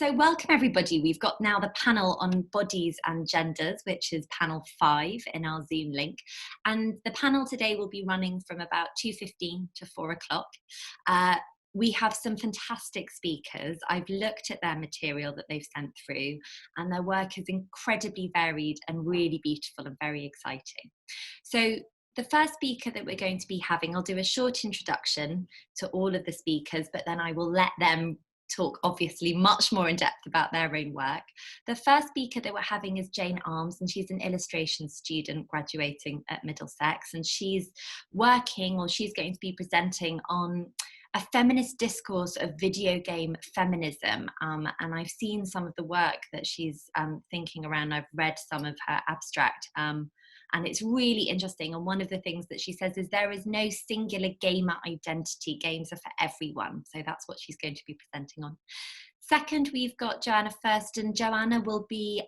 So welcome everybody. We've got now the panel on bodies and genders, which is panel 5 in our Zoom link. And the panel today will be running from about 2:15 to 4 o'clock. We have some fantastic speakers. I've looked at their material that they've sent through, and their work is incredibly varied and really beautiful and very exciting. So the first speaker that we're going to be having, I'll do a short introduction to all of the speakers, but then I will let them talk obviously much more in depth about their own work. The first speaker that we're having is Jayne, and she's an illustration student graduating at Middlesex, and she's going to be presenting on a feminist discourse of video game feminism. And I've seen some of the work that she's thinking around. I've read some of her abstract, and it's really interesting. And one of the things that she says is there is no singular gamer identity. Games are for everyone. So that's what she's going to be presenting on. Second, we've got Johanna Furst, and Johanna will be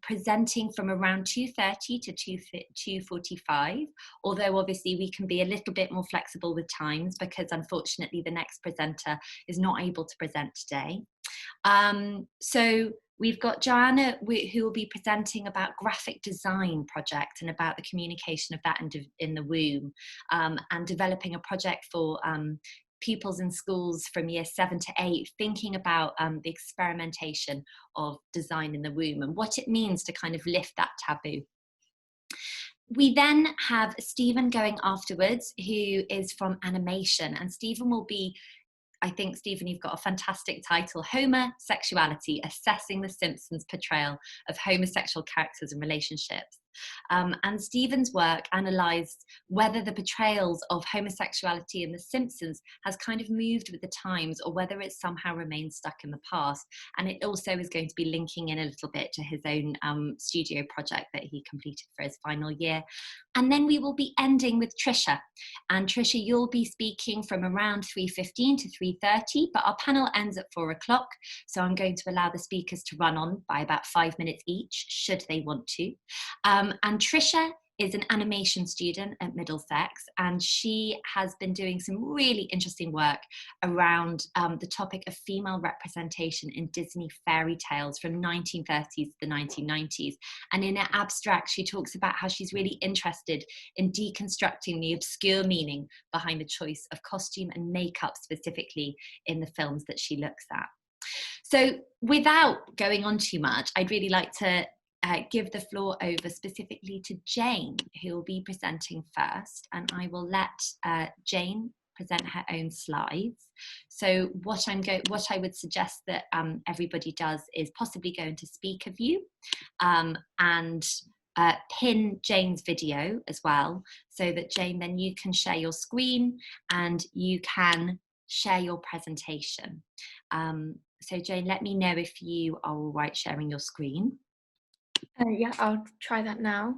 presenting from around 2:30 to 2:45, although obviously we can be a little bit more flexible with times because unfortunately the next presenter is not able to present today. So we've got Johanna, who will be presenting about graphic design project and about the communication of that in the womb, and developing a project for pupils in schools from year 7 to 8, thinking about the experimentation of design in the womb and what it means to kind of lift that taboo. We then have Stephen going afterwards, who is from animation, and Stephen will be, I think, Stephen, you've got a fantastic title, Homosexuality, Assessing the Simpsons' Portrayal of Homosexual Characters and Relationships. And Stephen's work analysed whether the portrayals of homosexuality in The Simpsons has kind of moved with the times or whether it somehow remains stuck in the past. And it also is going to be linking in a little bit to his own studio project that he completed for his final year. And then we will be ending with Trisha. And Trisha, you'll be speaking from around 3:15 to 3:30, but our panel ends at 4 o'clock. So I'm going to allow the speakers to run on by about 5 minutes each, should they want to. And Trisha is an animation student at Middlesex, and she has been doing some really interesting work around the topic of female representation in Disney fairy tales from 1930s to the 1990s. And in her abstract, she talks about how she's really interested in deconstructing the obscure meaning behind the choice of costume and makeup specifically in the films that she looks at. So without going on too much, I'd really like to give the floor over specifically to Jayne, who will be presenting first, and I will let Jayne present her own slides. So what I would suggest that everybody does is possibly go into speaker view and pin Jayne's video as well, so that Jayne, then you can share your screen and you can share your presentation. So Jayne, let me know if you are all right sharing your screen. Yeah, I'll try that now.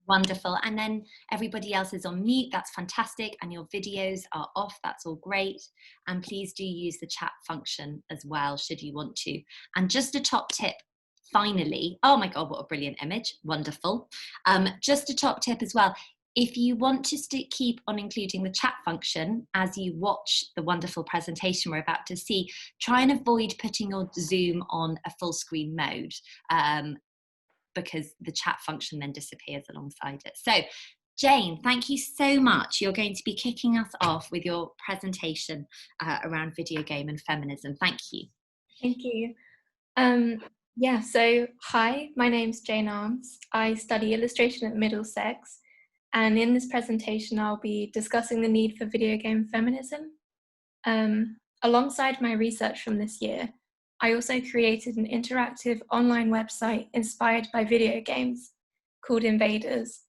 Wonderful. And then everybody else is on mute. That's fantastic. And your videos are off. That's all great. And please do use the chat function as well, should you want to. And just a top tip, finally. Oh my God, what a brilliant image. Wonderful. Just a top tip as well. If you want to keep on including the chat function as you watch the wonderful presentation we're about to see, try and avoid putting your Zoom on a full screen mode, because the chat function then disappears alongside it. So Jayne, thank you so much. You're going to be kicking us off with your presentation around video game and feminism. Thank you. Thank you. Yeah, so hi, my name's Jayne. I study illustration at Middlesex, and in this presentation I'll be discussing the need for video game feminism. Alongside my research from this year, I also created an interactive online website inspired by video games called Invaders.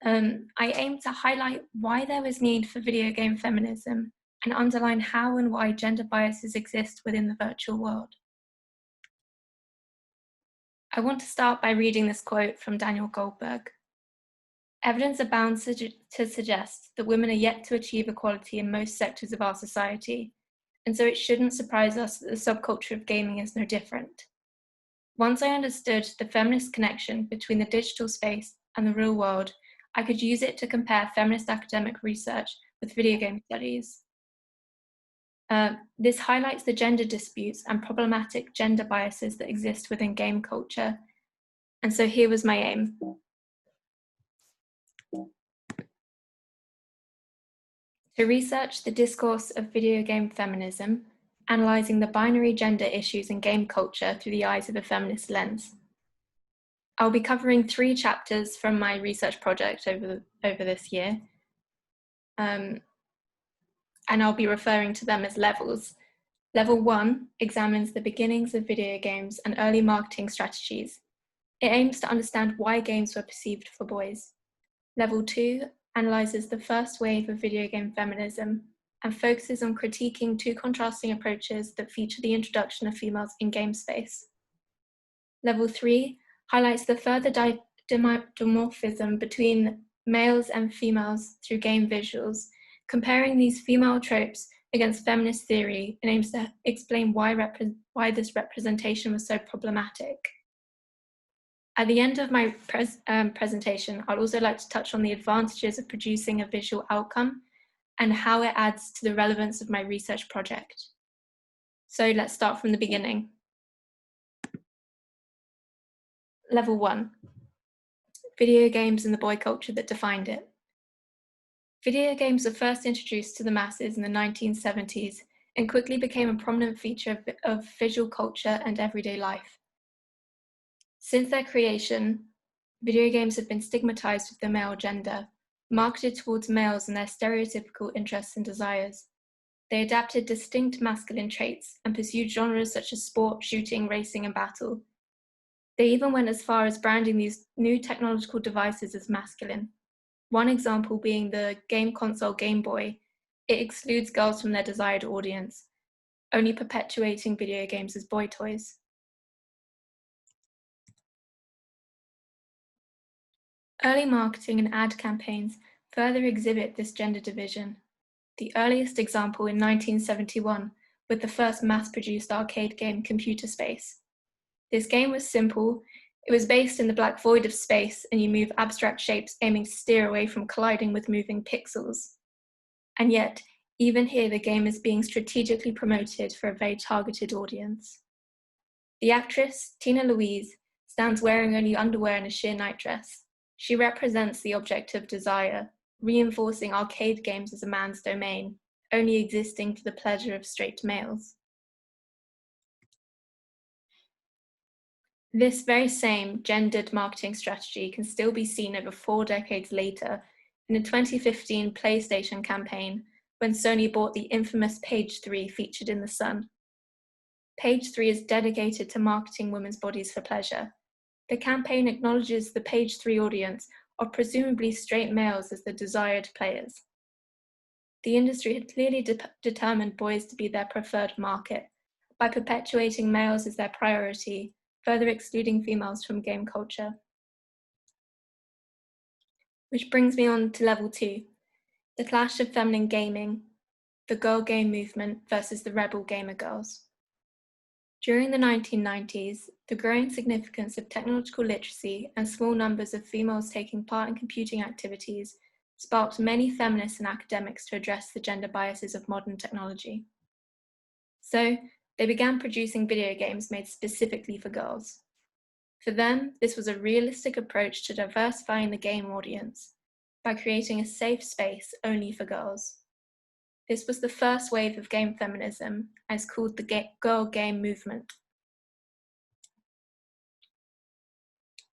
I aim to highlight why there was need for video game feminism and underline how and why gender biases exist within the virtual world. I want to start by reading this quote from Daniel Goldberg. Evidence abounds to suggest that women are yet to achieve equality in most sectors of our society, and so it shouldn't surprise us that the subculture of gaming is no different. Once I understood the feminist connection between the digital space and the real world, I could use it to compare feminist academic research with video game studies. This highlights the gender disputes and problematic gender biases that exist within game culture. And so here was my aim. To research the discourse of video game feminism, analysing the binary gender issues in game culture through the eyes of a feminist lens. I'll be covering 3 chapters from my research project over this year, and I'll be referring to them as levels. Level 1 examines the beginnings of video games and early marketing strategies. It aims to understand why games were perceived for boys. Level 2 analyses the first wave of video game feminism and focuses on critiquing 2 contrasting approaches that feature the introduction of females in game space. Level 3 highlights the further dimorphism between males and females through game visuals, comparing these female tropes against feminist theory, and aims to explain why this representation was so problematic. At the end of my presentation, I'd also like to touch on the advantages of producing a visual outcome and how it adds to the relevance of my research project. So let's start from the beginning. Level 1, video games and the boy culture that defined it. Video games were first introduced to the masses in the 1970s and quickly became a prominent feature of visual culture and everyday life. Since their creation, video games have been stigmatized with the male gender, marketed towards males and their stereotypical interests and desires. They adapted distinct masculine traits and pursued genres such as sport, shooting, racing, and battle. They even went as far as branding these new technological devices as masculine. One example being the game console Game Boy. It excludes girls from their desired audience, only perpetuating video games as boy toys. Early marketing and ad campaigns further exhibit this gender division. The earliest example in 1971 with the first mass-produced arcade game Computer Space. This game was simple. It was based in the black void of space, and you move abstract shapes aiming to steer away from colliding with moving pixels. And yet, even here, the game is being strategically promoted for a very targeted audience. The actress, Tina Louise, stands wearing only underwear and a sheer nightdress. She represents the object of desire, reinforcing arcade games as a man's domain, only existing for the pleasure of straight males. This very same gendered marketing strategy can still be seen over 4 decades later in a 2015 PlayStation campaign when Sony bought the infamous Page 3 featured in The Sun. Page 3 is dedicated to marketing women's bodies for pleasure. The campaign acknowledges the Page 3 audience of presumably straight males as the desired players. The industry had clearly determined boys to be their preferred market by perpetuating males as their priority, further excluding females from game culture. Which brings me on to level 2, the clash of feminine gaming, the girl game movement versus the rebel gamer girls. During the 1990s, the growing significance of technological literacy and small numbers of females taking part in computing activities sparked many feminists and academics to address the gender biases of modern technology. So, they began producing video games made specifically for girls. For them, this was a realistic approach to diversifying the game audience by creating a safe space only for girls. This was the first wave of game feminism, as called the girl game movement.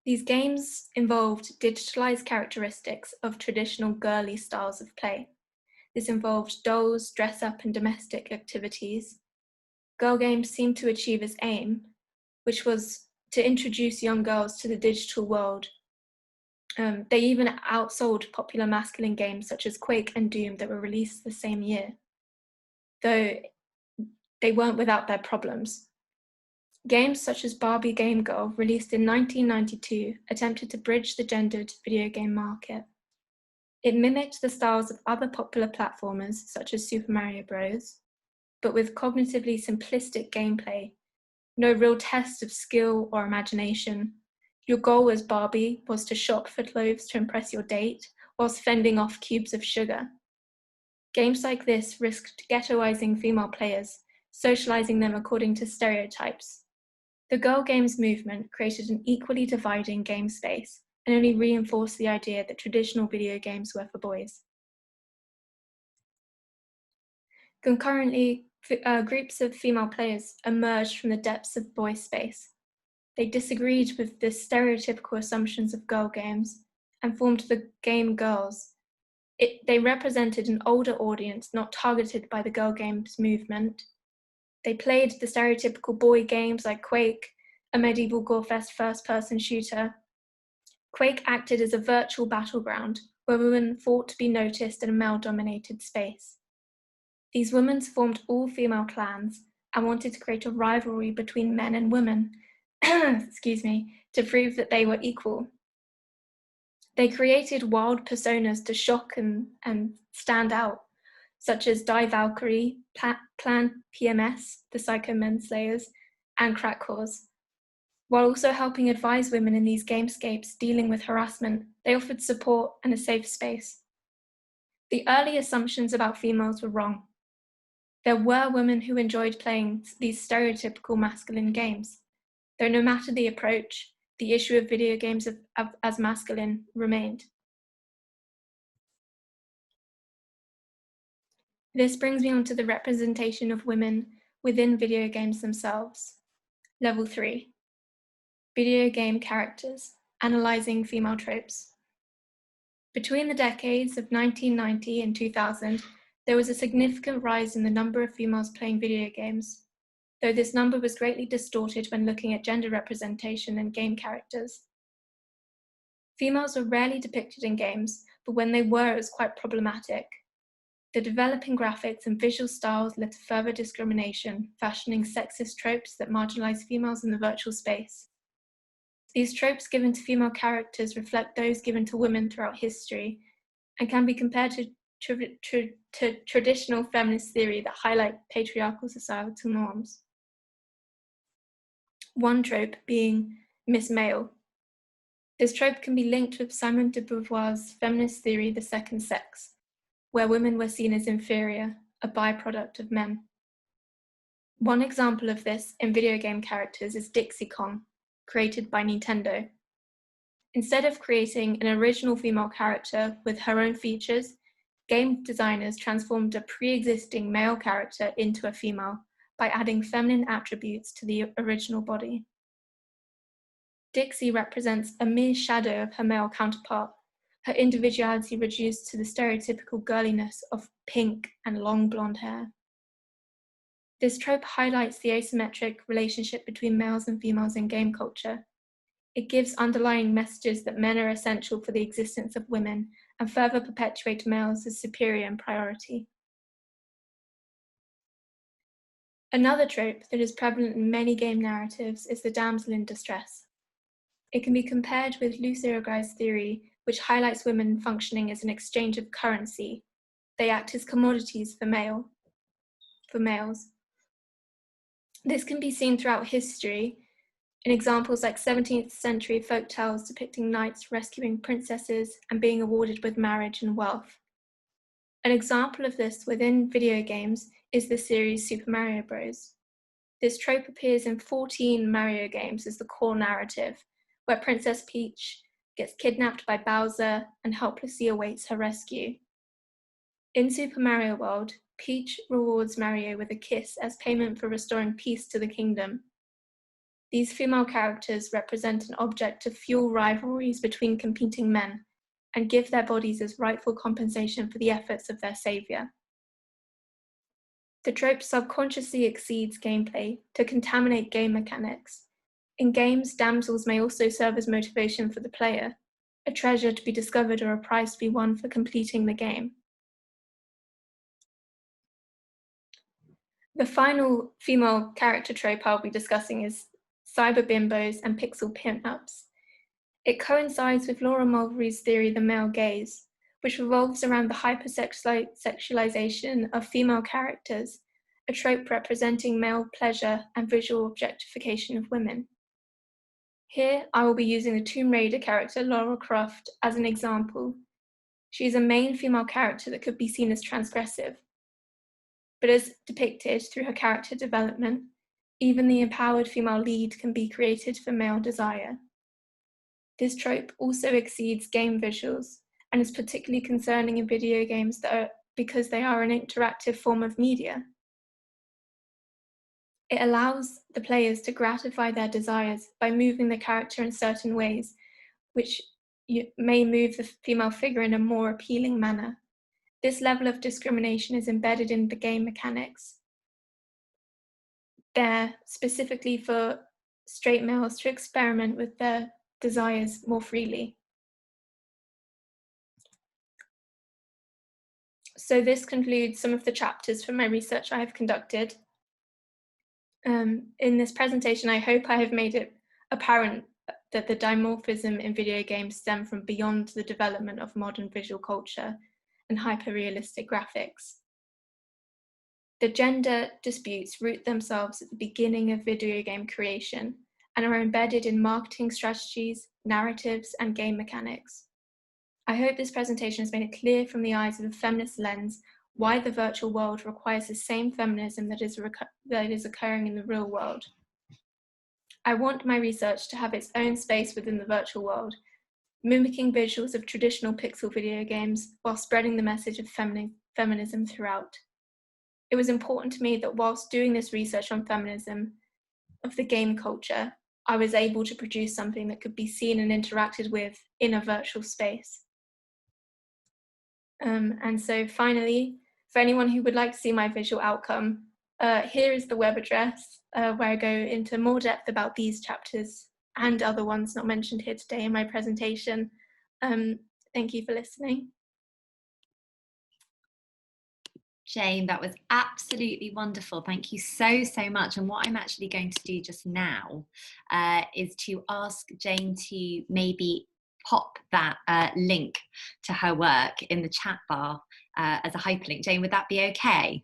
These games involved digitalized characteristics of traditional girly styles of play. This involved dolls, dress-up, and domestic activities. Girl games seemed to achieve its aim, which was to introduce young girls to the digital world. They even outsold popular masculine games such as Quake and Doom that were released the same year, though they weren't without their problems. Games such as Barbie Game Girl, released in 1992, attempted to bridge the gendered video game market. It mimicked the styles of other popular platformers such as Super Mario Bros., but with cognitively simplistic gameplay, no real test of skill or imagination. Your goal as Barbie was to shop for clothes to impress your date, whilst fending off cubes of sugar. Games like this risked ghettoizing female players, socializing them according to stereotypes. The girl games movement created an equally dividing game space and only reinforced the idea that traditional video games were for boys. Concurrently, groups of female players emerged from the depths of boy space. They disagreed with the stereotypical assumptions of girl games and formed the Game Girls. They represented an older audience not targeted by the girl games movement. They played the stereotypical boy games like Quake, a medieval gore-fest first-person shooter. Quake acted as a virtual battleground where women fought to be noticed in a male-dominated space. These women formed all-female clans and wanted to create a rivalry between men and women, to prove that they were equal. They created wild personas to shock and stand out, such as Die Valkyrie, Plan PMS, the Psycho Menslayers, and Crack Whores. While also helping advise women in these gamescapes dealing with harassment, they offered support and a safe space. The early assumptions about females were wrong. There were women who enjoyed playing these stereotypical masculine games, though no matter the approach, the issue of video games as masculine remained. This brings me on to the representation of women within video games themselves. Level 3. Video game characters, analysing female tropes. Between the decades of 1990 and 2000, there was a significant rise in the number of females playing video games, though this number was greatly distorted when looking at gender representation and game characters. Females were rarely depicted in games, but when they were, it was quite problematic. The developing graphics and visual styles led to further discrimination, fashioning sexist tropes that marginalize females in the virtual space. These tropes given to female characters reflect those given to women throughout history and can be compared to traditional feminist theory that highlight patriarchal societal norms. One trope being Miss Male. This trope can be linked with Simone de Beauvoir's feminist theory, the second sex, where women were seen as inferior, a byproduct of men. One example of this in video game characters is Dixie Kong, created by Nintendo. Instead of creating an original female character with her own features, game designers transformed a pre-existing male character into a female by adding feminine attributes to the original body. Dixie represents a mere shadow of her male counterpart, her individuality reduced to the stereotypical girliness of pink and long blonde hair. This trope highlights the asymmetric relationship between males and females in game culture. It gives underlying messages that men are essential for the existence of women and further perpetuate males as superior and priority. Another trope that is prevalent in many game narratives is the damsel in distress. It can be compared with Luce Irigaiz's theory, which highlights women functioning as an exchange of currency. They act as commodities for males. This can be seen throughout history in examples like 17th century folk tales depicting knights rescuing princesses and being awarded with marriage and wealth. An example of this within video games is the series Super Mario Bros. This trope appears in 14 Mario games as the core narrative, where Princess Peach gets kidnapped by Bowser and helplessly awaits her rescue. In Super Mario World, Peach rewards Mario with a kiss as payment for restoring peace to the kingdom. These female characters represent an object to fuel rivalries between competing men and give their bodies as rightful compensation for the efforts of their savior. The trope subconsciously exceeds gameplay to contaminate game mechanics. In games, damsels may also serve as motivation for the player, a treasure to be discovered or a prize to be won for completing the game. The final female character trope I'll be discussing is cyber bimbos and pixel pin-ups. It coincides with Laura Mulvey's theory, the male gaze, which revolves around the hypersexualization of female characters, a trope representing male pleasure and visual objectification of women. Here, I will be using the Tomb Raider character Lara Croft as an example. She is a main female character that could be seen as transgressive. But as depicted through her character development, even the empowered female lead can be created for male desire. This trope also exceeds game visuals and is particularly concerning in video games because they are an interactive form of media. It allows the players to gratify their desires by moving the character in certain ways, which may move the female figure in a more appealing manner. This level of discrimination is embedded in the game mechanics. They're specifically for straight males to experiment with their desires more freely. So this concludes some of the chapters from my research I have conducted. In this presentation, I hope I have made it apparent that the dimorphism in video games stem from beyond the development of modern visual culture and hyper-realistic graphics. The gender disputes root themselves at the beginning of video game creation and are embedded in marketing strategies, narratives, and game mechanics. I hope this presentation has made it clear from the eyes of a feminist lens why the virtual world requires the same feminism that is occurring in the real world. I want my research to have its own space within the virtual world, mimicking visuals of traditional pixel video games while spreading the message of feminism throughout. It was important to me that whilst doing this research on feminism of the game culture, I was able to produce something that could be seen and interacted with in a virtual space. And so finally, for anyone who would like to see my visual outcome, here is the web address where I go into more depth about these chapters and other ones not mentioned here today in my presentation. Thank you for listening. Jayne, that was absolutely wonderful. Thank you so, so much. And what I'm actually going to do just now is to ask Jayne to maybe pop that link to her work in the chat bar as a hyperlink. Jayne, would that be okay?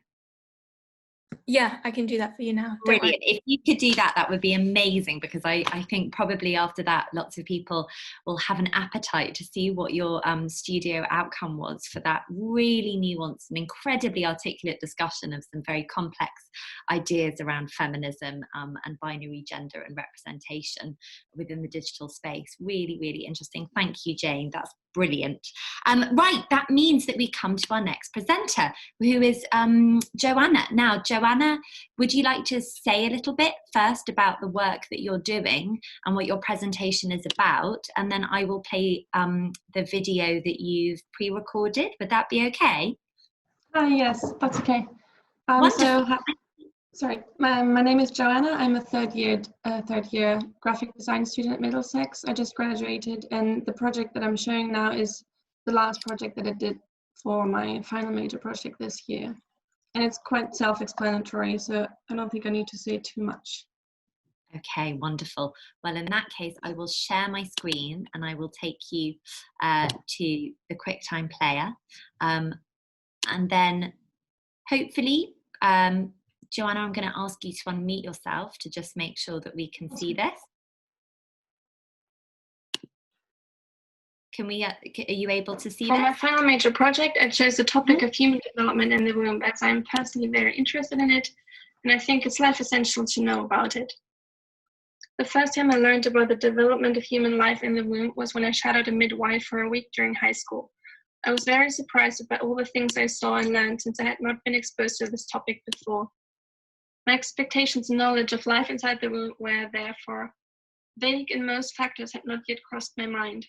Yeah, I can do that for you now. Brilliant. If you could do that, that would be amazing, because I think probably after that, lots of people will have an appetite to see what your studio outcome was for that really nuanced and incredibly articulate discussion of some very complex ideas around feminism and binary gender and representation within the digital space. Really, really interesting. Thank you, Jayne. That's brilliant. Right, that means that we come to our next presenter, who is Johanna. Now, Johanna, would you like to say a little bit first about the work that you're doing and what your presentation is about? And then I will play the video that you've pre-recorded. Would that be okay? Yes, that's okay. Wonderful. Sorry, my name is Johanna. I'm a third year graphic design student at Middlesex. I just graduated, and the project that I'm showing now is the last project that I did for my final major project this year. And it's quite self-explanatory, so I don't think I need to say too much. Okay, wonderful. Well, in that case, I will share my screen and I will take you to the QuickTime player. And then hopefully, Johanna, I'm going to ask you to unmute yourself to just make sure that we can see this. Can we, are you able to see For this? my final major project, I chose the topic of human development in the womb, as I'm personally very interested in it, and I think it's life essential to know about it. The first time I learned about the development of human life in the womb was when I shadowed a midwife for a week during high school. I was very surprised about all the things I saw and learned, since I had not been exposed to this topic before. My expectations and knowledge of life inside the womb were therefore vague, and most factors had not yet crossed my mind.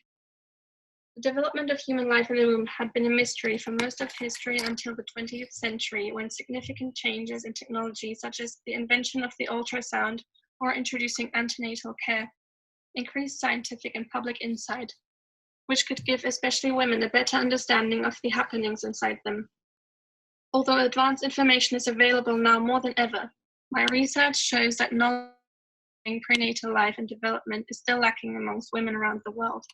The development of human life in the womb had been a mystery for most of history until the 20th century, when significant changes in technology, such as the invention of the ultrasound or introducing antenatal care, increased scientific and public insight, which could give especially women a better understanding of the happenings inside them. Although advanced information is available now more than ever, my research shows that knowledge of prenatal life and development is still lacking amongst women around the world.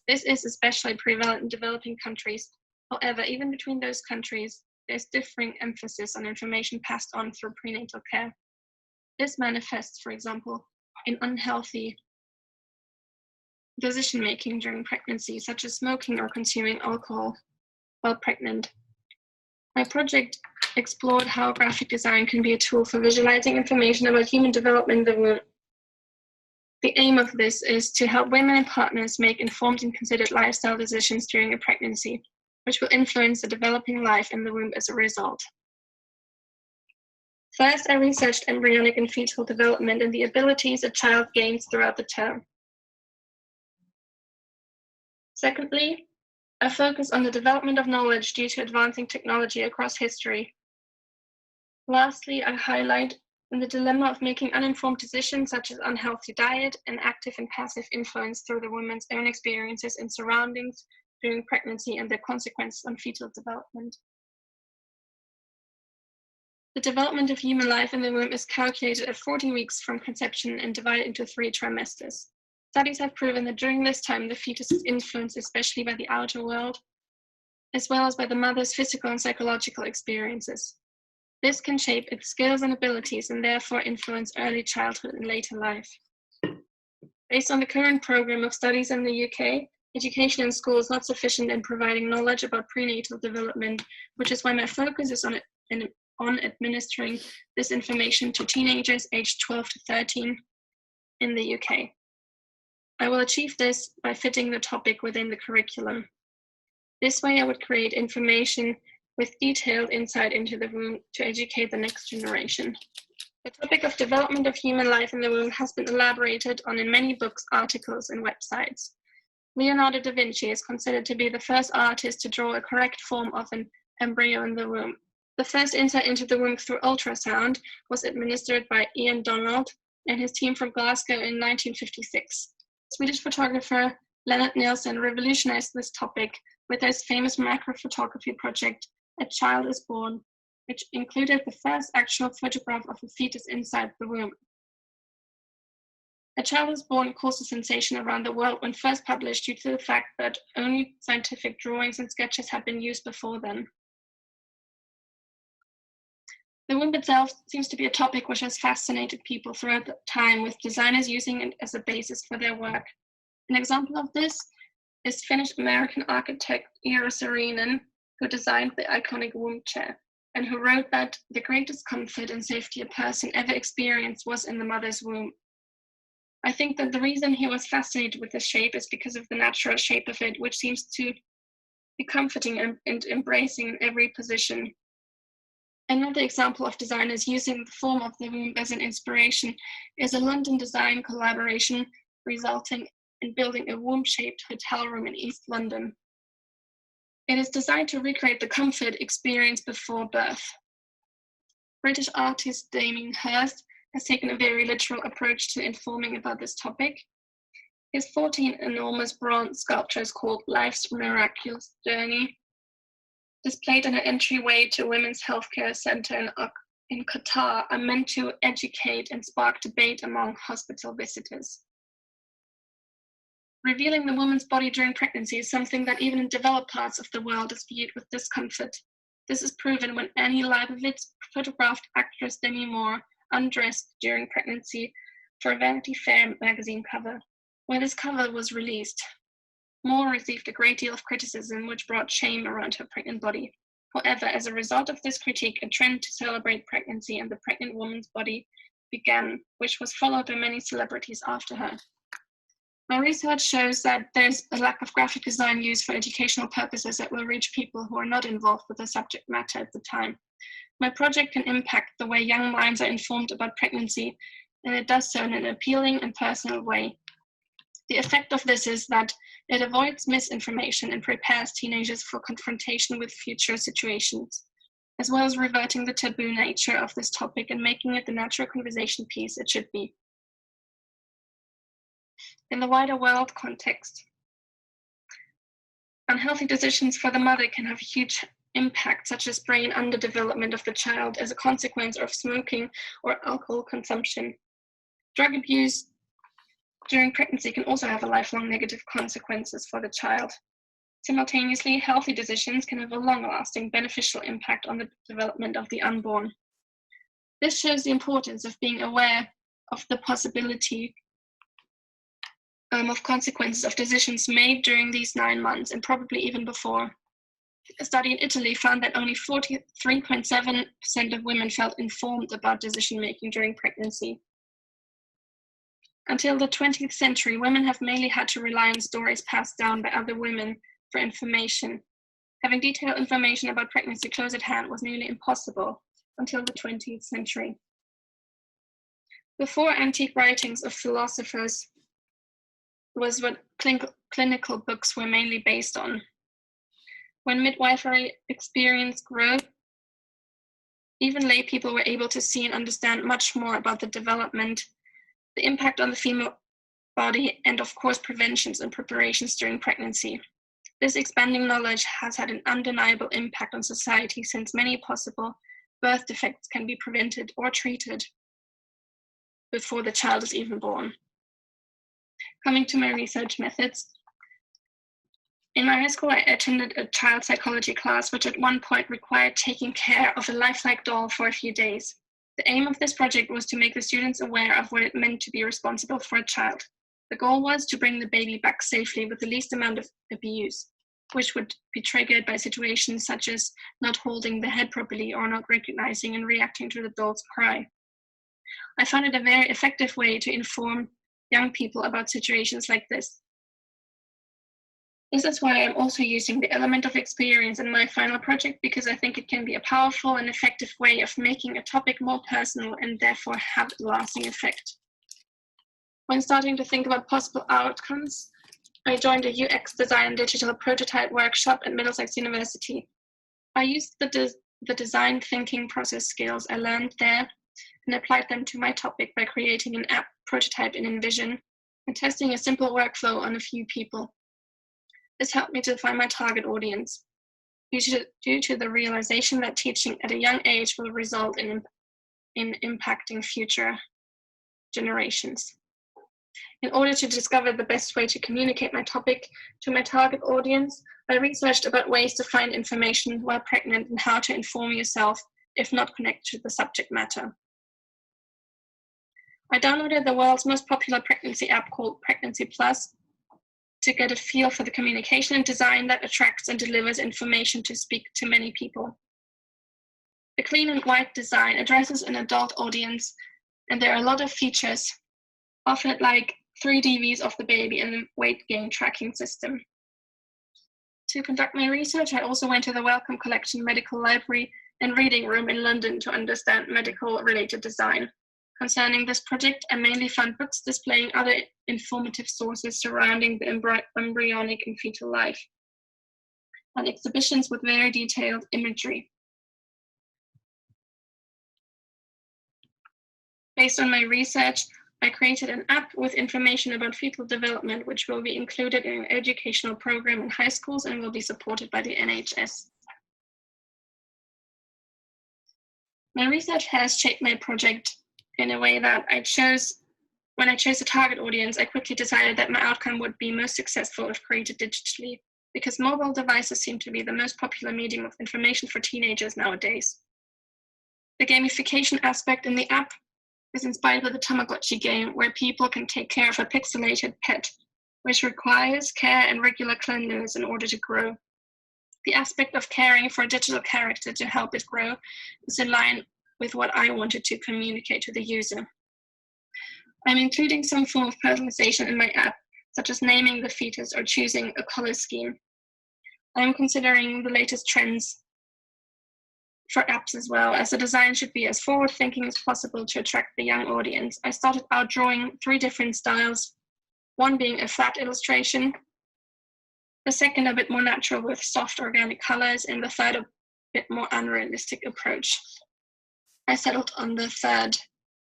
This is especially prevalent in developing countries. However, even between those countries, there's differing emphasis on information passed on through prenatal care. This manifests, for example, in unhealthy decision-making during pregnancy, such as smoking or consuming alcohol while pregnant. My project explored how graphic design can be a tool for visualizing information about human development in the womb. The aim of this is to help women and partners make informed and considered lifestyle decisions during a pregnancy, which will influence the developing life in the womb as a result. First, I researched embryonic and fetal development and the abilities a child gains throughout the term. Secondly, I focus on the development of knowledge due to advancing technology across history. Lastly, I highlight the dilemma of making uninformed decisions such as unhealthy diet and active and passive influence through the woman's own experiences and surroundings during pregnancy and their consequences on fetal development. The development of human life in the womb is calculated at 40 weeks from conception and divided into 3 trimesters. Studies have proven that during this time, the fetus is influenced especially by the outer world, as well as by the mother's physical and psychological experiences. This can shape its skills and abilities and therefore influence early childhood and later life. Based on the current program of studies in the UK, education in school is not sufficient in providing knowledge about prenatal development, which is why my focus is on administering this information to teenagers aged 12 to 13 in the UK. I will achieve this by fitting the topic within the curriculum. This way I would create information with detailed insight into the womb to educate the next generation. The topic of development of human life in the womb has been elaborated on in many books, articles, and websites. Leonardo da Vinci is considered to be the first artist to draw a correct form of an embryo in the womb. The first insight into the womb through ultrasound was administered by Ian Donald and his team from Glasgow in 1956. Swedish photographer Lennart Nilsson revolutionized this topic with his famous macrophotography project, A Child is Born, which included the first actual photograph of a fetus inside the womb. A Child is Born caused a sensation around the world when first published due to the fact that only scientific drawings and sketches had been used before then. The womb itself seems to be a topic which has fascinated people throughout the time, with designers using it as a basis for their work. An example of this is Finnish-American architect Eero Saarinen, who designed the iconic womb chair, and who wrote that the greatest comfort and safety a person ever experienced was in the mother's womb. I think that the reason he was fascinated with the shape is because of the natural shape of it, which seems to be comforting and embracing in every position. Another example of designers using the form of the womb as an inspiration is a London design collaboration resulting in building a womb-shaped hotel room in East London. It is designed to recreate the comfort experienced before birth. British artist Damien Hirst has taken a very literal approach to informing about this topic. His 14 enormous bronze sculptures called Life's Miraculous Journey, displayed in an entryway to a women's healthcare center in Qatar, are meant to educate and spark debate among hospital visitors. Revealing the woman's body during pregnancy is something that even in developed parts of the world is viewed with discomfort. This is proven when Annie Leibovitz photographed actress Demi Moore undressed during pregnancy for a Vanity Fair magazine cover. When this cover was released, Moore received a great deal of criticism, which brought shame around her pregnant body. However, as a result of this critique, a trend to celebrate pregnancy and the pregnant woman's body began, which was followed by many celebrities after her. My research shows that there's a lack of graphic design used for educational purposes that will reach people who are not involved with the subject matter at the time. My project can impact the way young minds are informed about pregnancy, and it does so in an appealing and personal way. The effect of this is that it avoids misinformation and prepares teenagers for confrontation with future situations, as well as reverting the taboo nature of this topic and making it the natural conversation piece it should be. In the wider world context, unhealthy decisions for the mother can have a huge impact, such as brain underdevelopment of the child as a consequence of smoking or alcohol consumption. Drug abuse during pregnancy can also have a lifelong negative consequences for the child. Simultaneously, healthy decisions can have a long-lasting beneficial impact on the development of the unborn. This shows the importance of being aware of the possibility of consequences of decisions made during these 9 months, and probably even before. A study in Italy found that only 43.7% of women felt informed about decision-making during pregnancy. Until the 20th century, women have mainly had to rely on stories passed down by other women for information. Having detailed information about pregnancy close at hand was nearly impossible until the 20th century. Before antique writings of philosophers was what clinical books were mainly based on. When midwifery experience grew, even lay people were able to see and understand much more about the development, the impact on the female body, and of course preventions and preparations during pregnancy. This expanding knowledge has had an undeniable impact on society, since many possible birth defects can be prevented or treated before the child is even born. Coming to my research methods. In my high school, I attended a child psychology class, which at one point required taking care of a lifelike doll for a few days. The aim of this project was to make the students aware of what it meant to be responsible for a child. The goal was to bring the baby back safely with the least amount of abuse, which would be triggered by situations such as not holding the head properly or not recognizing and reacting to the doll's cry. I found it a very effective way to inform young people about situations like this. This is why I'm also using the element of experience in my final project, because I think it can be a powerful and effective way of making a topic more personal and therefore have a lasting effect. When starting to think about possible outcomes, I joined a UX design digital prototype workshop at Middlesex University. I used the design thinking process skills I learned there and applied them to my topic by creating an app prototype in InVision and testing a simple workflow on a few people. This helped me to find my target audience, due to the realization that teaching at a young age will result in impacting future generations. In order to discover the best way to communicate my topic to my target audience, I researched about ways to find information while pregnant and how to inform yourself if not connected to the subject matter. I downloaded the world's most popular pregnancy app called Pregnancy Plus to get a feel for the communication and design that attracts and delivers information to speak to many people. The clean and white design addresses an adult audience, and there are a lot of features offered, like 3D views of the baby and a weight gain tracking system. To conduct my research, I also went to the Wellcome Collection Medical Library and Reading Room in London to understand medical-related design. Concerning this project, I mainly found books displaying other informative sources surrounding the embryonic and fetal life, and exhibitions with very detailed imagery. Based on my research, I created an app with information about fetal development, which will be included in an educational program in high schools and will be supported by the NHS. My research has shaped my project in a way that when I chose a target audience, I quickly decided that my outcome would be most successful if created digitally, because mobile devices seem to be the most popular medium of information for teenagers nowadays. The gamification aspect in the app is inspired by the Tamagotchi game, where people can take care of a pixelated pet, which requires care and regular cleanliness in order to grow. The aspect of caring for a digital character to help it grow is in line with what I wanted to communicate to the user. I'm including some form of personalization in my app, such as naming the fetus or choosing a color scheme. I'm considering the latest trends for apps as well, as the design should be as forward-thinking as possible to attract the young audience. I started out drawing 3 different styles, one being a flat illustration, the second a bit more natural with soft organic colors, and the third a bit more unrealistic approach. I settled on the third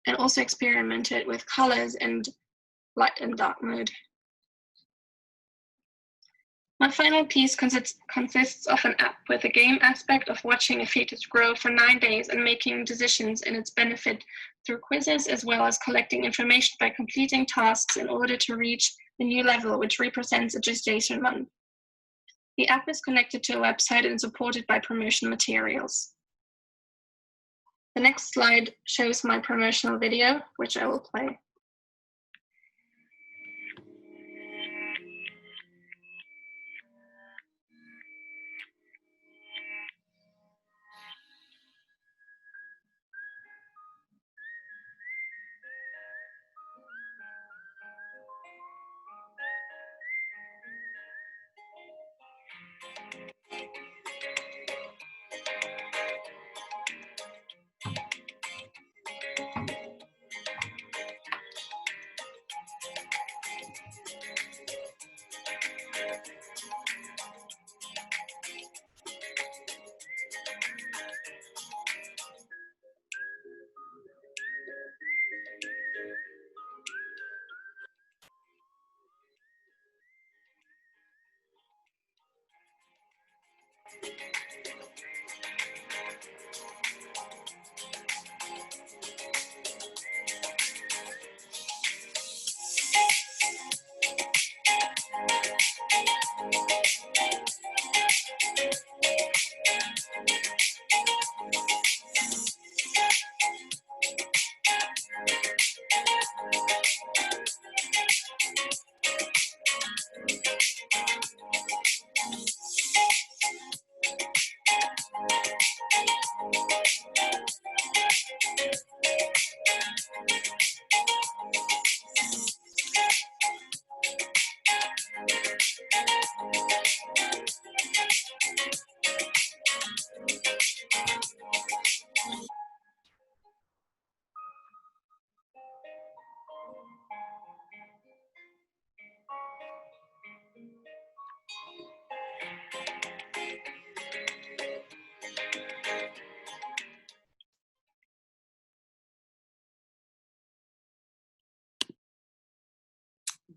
and also experimented with colors and light and dark mode. My final piece consists of an app with a game aspect of watching a fetus grow for 9 days and making decisions in its benefit through quizzes, as well as collecting information by completing tasks in order to reach the new level, which represents a gestation month. The app is connected to a website and supported by promotion materials. The next slide shows my promotional video, which I will play.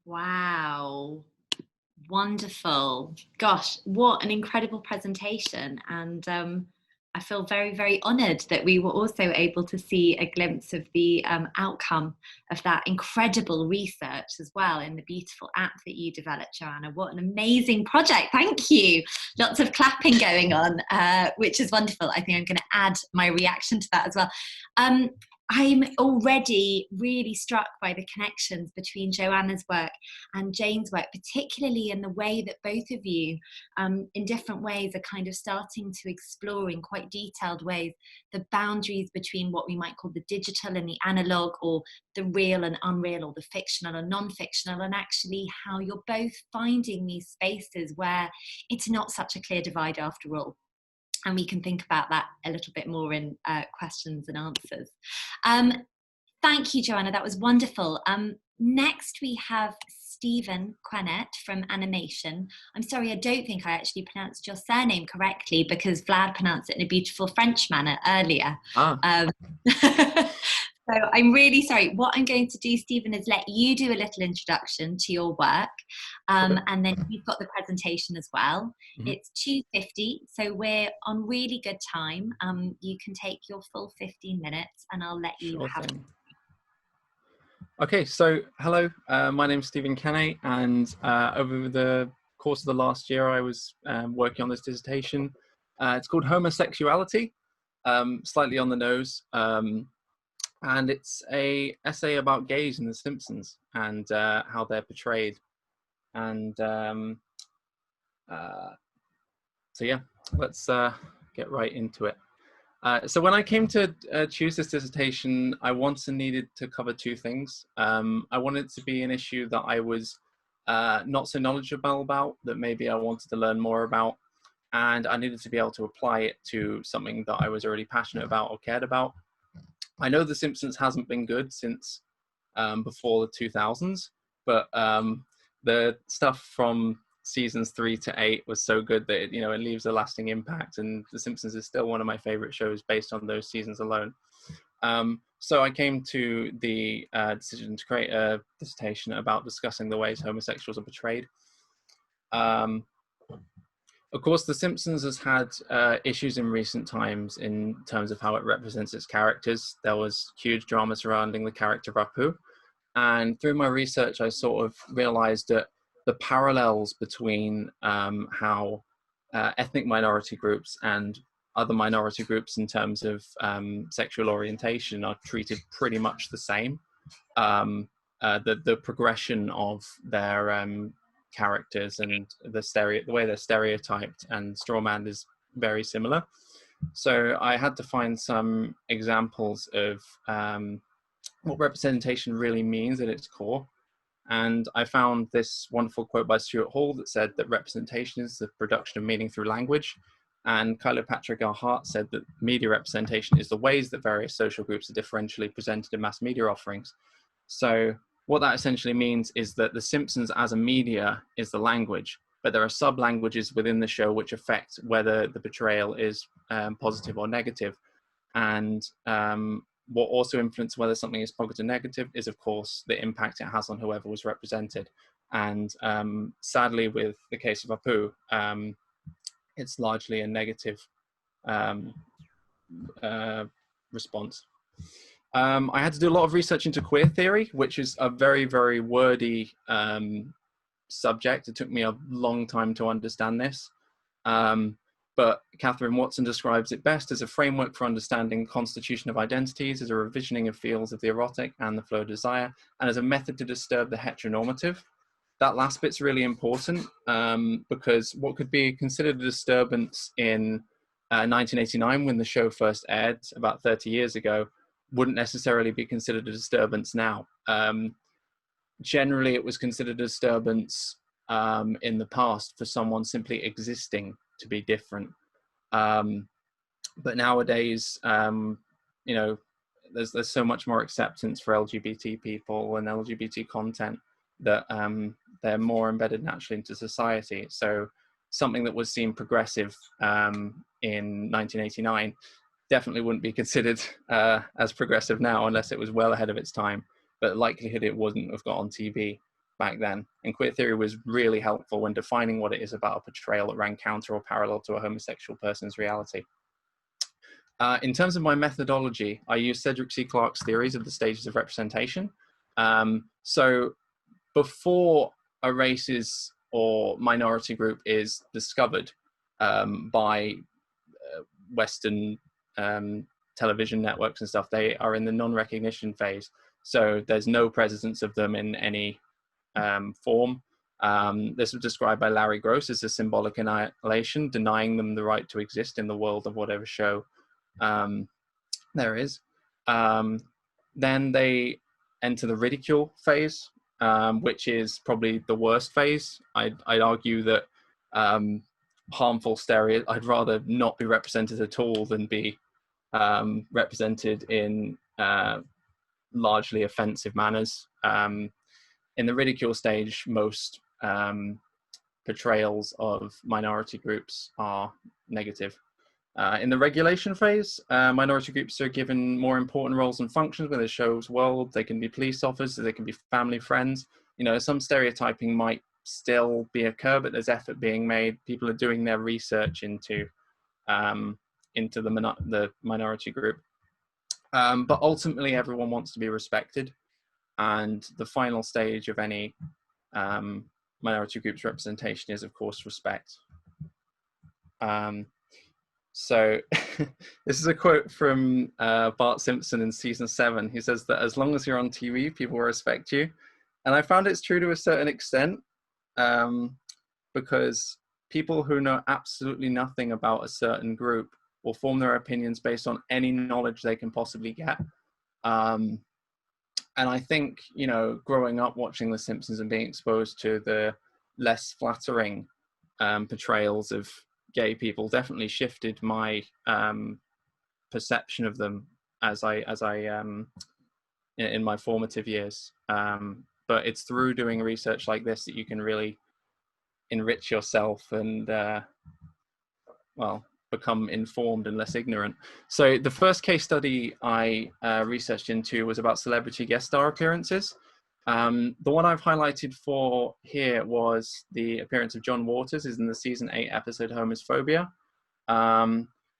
Wow. Wonderful. Gosh, what an incredible presentation. And I feel very, very honoured that we were also able to see a glimpse of the outcome of that incredible research as well in the beautiful app that you developed, Johanna. What an amazing project. Thank you. Lots of clapping going on, which is wonderful. I think I'm going to add my reaction to that as well. I'm already really struck by the connections between Johanna's work and Jayne's work, particularly in the way that both of you, in different ways, are kind of starting to explore in quite detailed ways the boundaries between what we might call the digital and the analog, or the real and unreal, or the fictional and non-fictional, and actually how you're both finding these spaces where it's not such a clear divide after all. And we can think about that a little bit more in questions and answers. Thank you, Johanna, that was wonderful. Next we have Stephen Quennett from Animation. I'm sorry, I don't think I actually pronounced your surname correctly, because Vlad pronounced it in a beautiful French manner earlier. So I'm really sorry. What I'm going to do, Stephen, is let you do a little introduction to your work, and then you've got the presentation as well. It's 2:50, so we're on really good time. You can take your full 15 minutes, and I'll let you have it. Okay, so hello, my name's Stephen Quennett, and over the course of the last year, I was working on this dissertation. It's called Homosexuality, slightly on the nose. And it's a essay about gays in The Simpsons and how they're portrayed. And so yeah, let's get right into it. So when I came to choose this dissertation, I wanted and needed to cover two things. I wanted it to be an issue that I was not so knowledgeable about, that maybe I wanted to learn more about, and I needed to be able to apply it to something that I was already passionate about or cared about. I know The Simpsons hasn't been good since before the 2000s, but the stuff from seasons 3 to 8 was so good that it leaves a lasting impact, and The Simpsons is still one of my favorite shows based on those seasons alone. So I came to the decision to create a dissertation about discussing the ways homosexuals are portrayed. Of course, The Simpsons has had issues in recent times in terms of how it represents its characters. There was huge drama surrounding the character of Apu. And through my research, I sort of realized that the parallels between how ethnic minority groups and other minority groups in terms of sexual orientation are treated pretty much the same. The progression of their characters and the way they're stereotyped and strawmanned is very similar. So I had to find some examples of what representation really means at its core. And I found this wonderful quote by Stuart Hall that said that representation is the production of meaning through language. And Kylo Patrick R. Hart said that media representation is the ways that various social groups are differentially presented in mass media offerings. So what that essentially means is that The Simpsons as a media is the language, but there are sub-languages within the show which affect whether the portrayal is positive or negative. And what also influences whether something is positive or negative is, of course, the impact it has on whoever was represented. And sadly, with the case of Apu, it's largely a negative response. I had to do a lot of research into queer theory, which is a very, very wordy subject. It took me a long time to understand this. But but Catherine Watson describes it best as a framework for understanding the constitution of identities, as a revisioning of fields of the erotic and the flow of desire, and as a method to disturb the heteronormative. That last bit's really important because what could be considered a disturbance in 1989 when the show first aired about 30 years ago wouldn't necessarily be considered a disturbance now. Generally, it was considered a disturbance in the past for someone simply existing to be different. But nowadays, you know, there's so much more acceptance for LGBT people and LGBT content that they're more embedded naturally into society. So something that was seen progressive in 1989 definitely wouldn't be considered as progressive now unless it was well ahead of its time. But likelihood it wouldn't have got on TV back then. And queer theory was really helpful when defining what it is about a portrayal that ran counter or parallel to a homosexual person's reality. In terms of my methodology, I use Cedric C. Clarke's theories of the stages of representation. So before a race's or minority group is discovered by Western television networks and stuff, they are in the non-recognition phase. So there's no presence of them in any form. This was described by Larry Gross as a symbolic annihilation, denying them the right to exist in the world of whatever show there is. Then they enter the ridicule phase, which is probably the worst phase. I'd argue that harmful I'd rather not be represented at all than be represented in largely offensive manners. In the ridicule stage, most portrayals of minority groups are negative. In the regulation phase, minority groups are given more important roles and functions within the show's world. They can be police officers, they can be family friends. You know, some stereotyping might still occur, but there's effort being made. People are doing their research into the minority group. But ultimately, everyone wants to be respected. And the final stage of any minority group's representation is, of course, respect. So this is a quote from Bart Simpson in season 7. He says that as long as you're on TV, people will respect you. And I found it's true to a certain extent, because people who know absolutely nothing about a certain group will form their opinions based on any knowledge they can possibly get. And I think, you know, growing up watching The Simpsons and being exposed to the less flattering portrayals of gay people definitely shifted my perception of them as I in my formative years. But it's through doing research like this that you can really enrich yourself and well, become informed and less ignorant. So the first case study I researched into was about celebrity guest star appearances. The one I've highlighted for here was the appearance of John Waters in the season 8 episode Homophobia.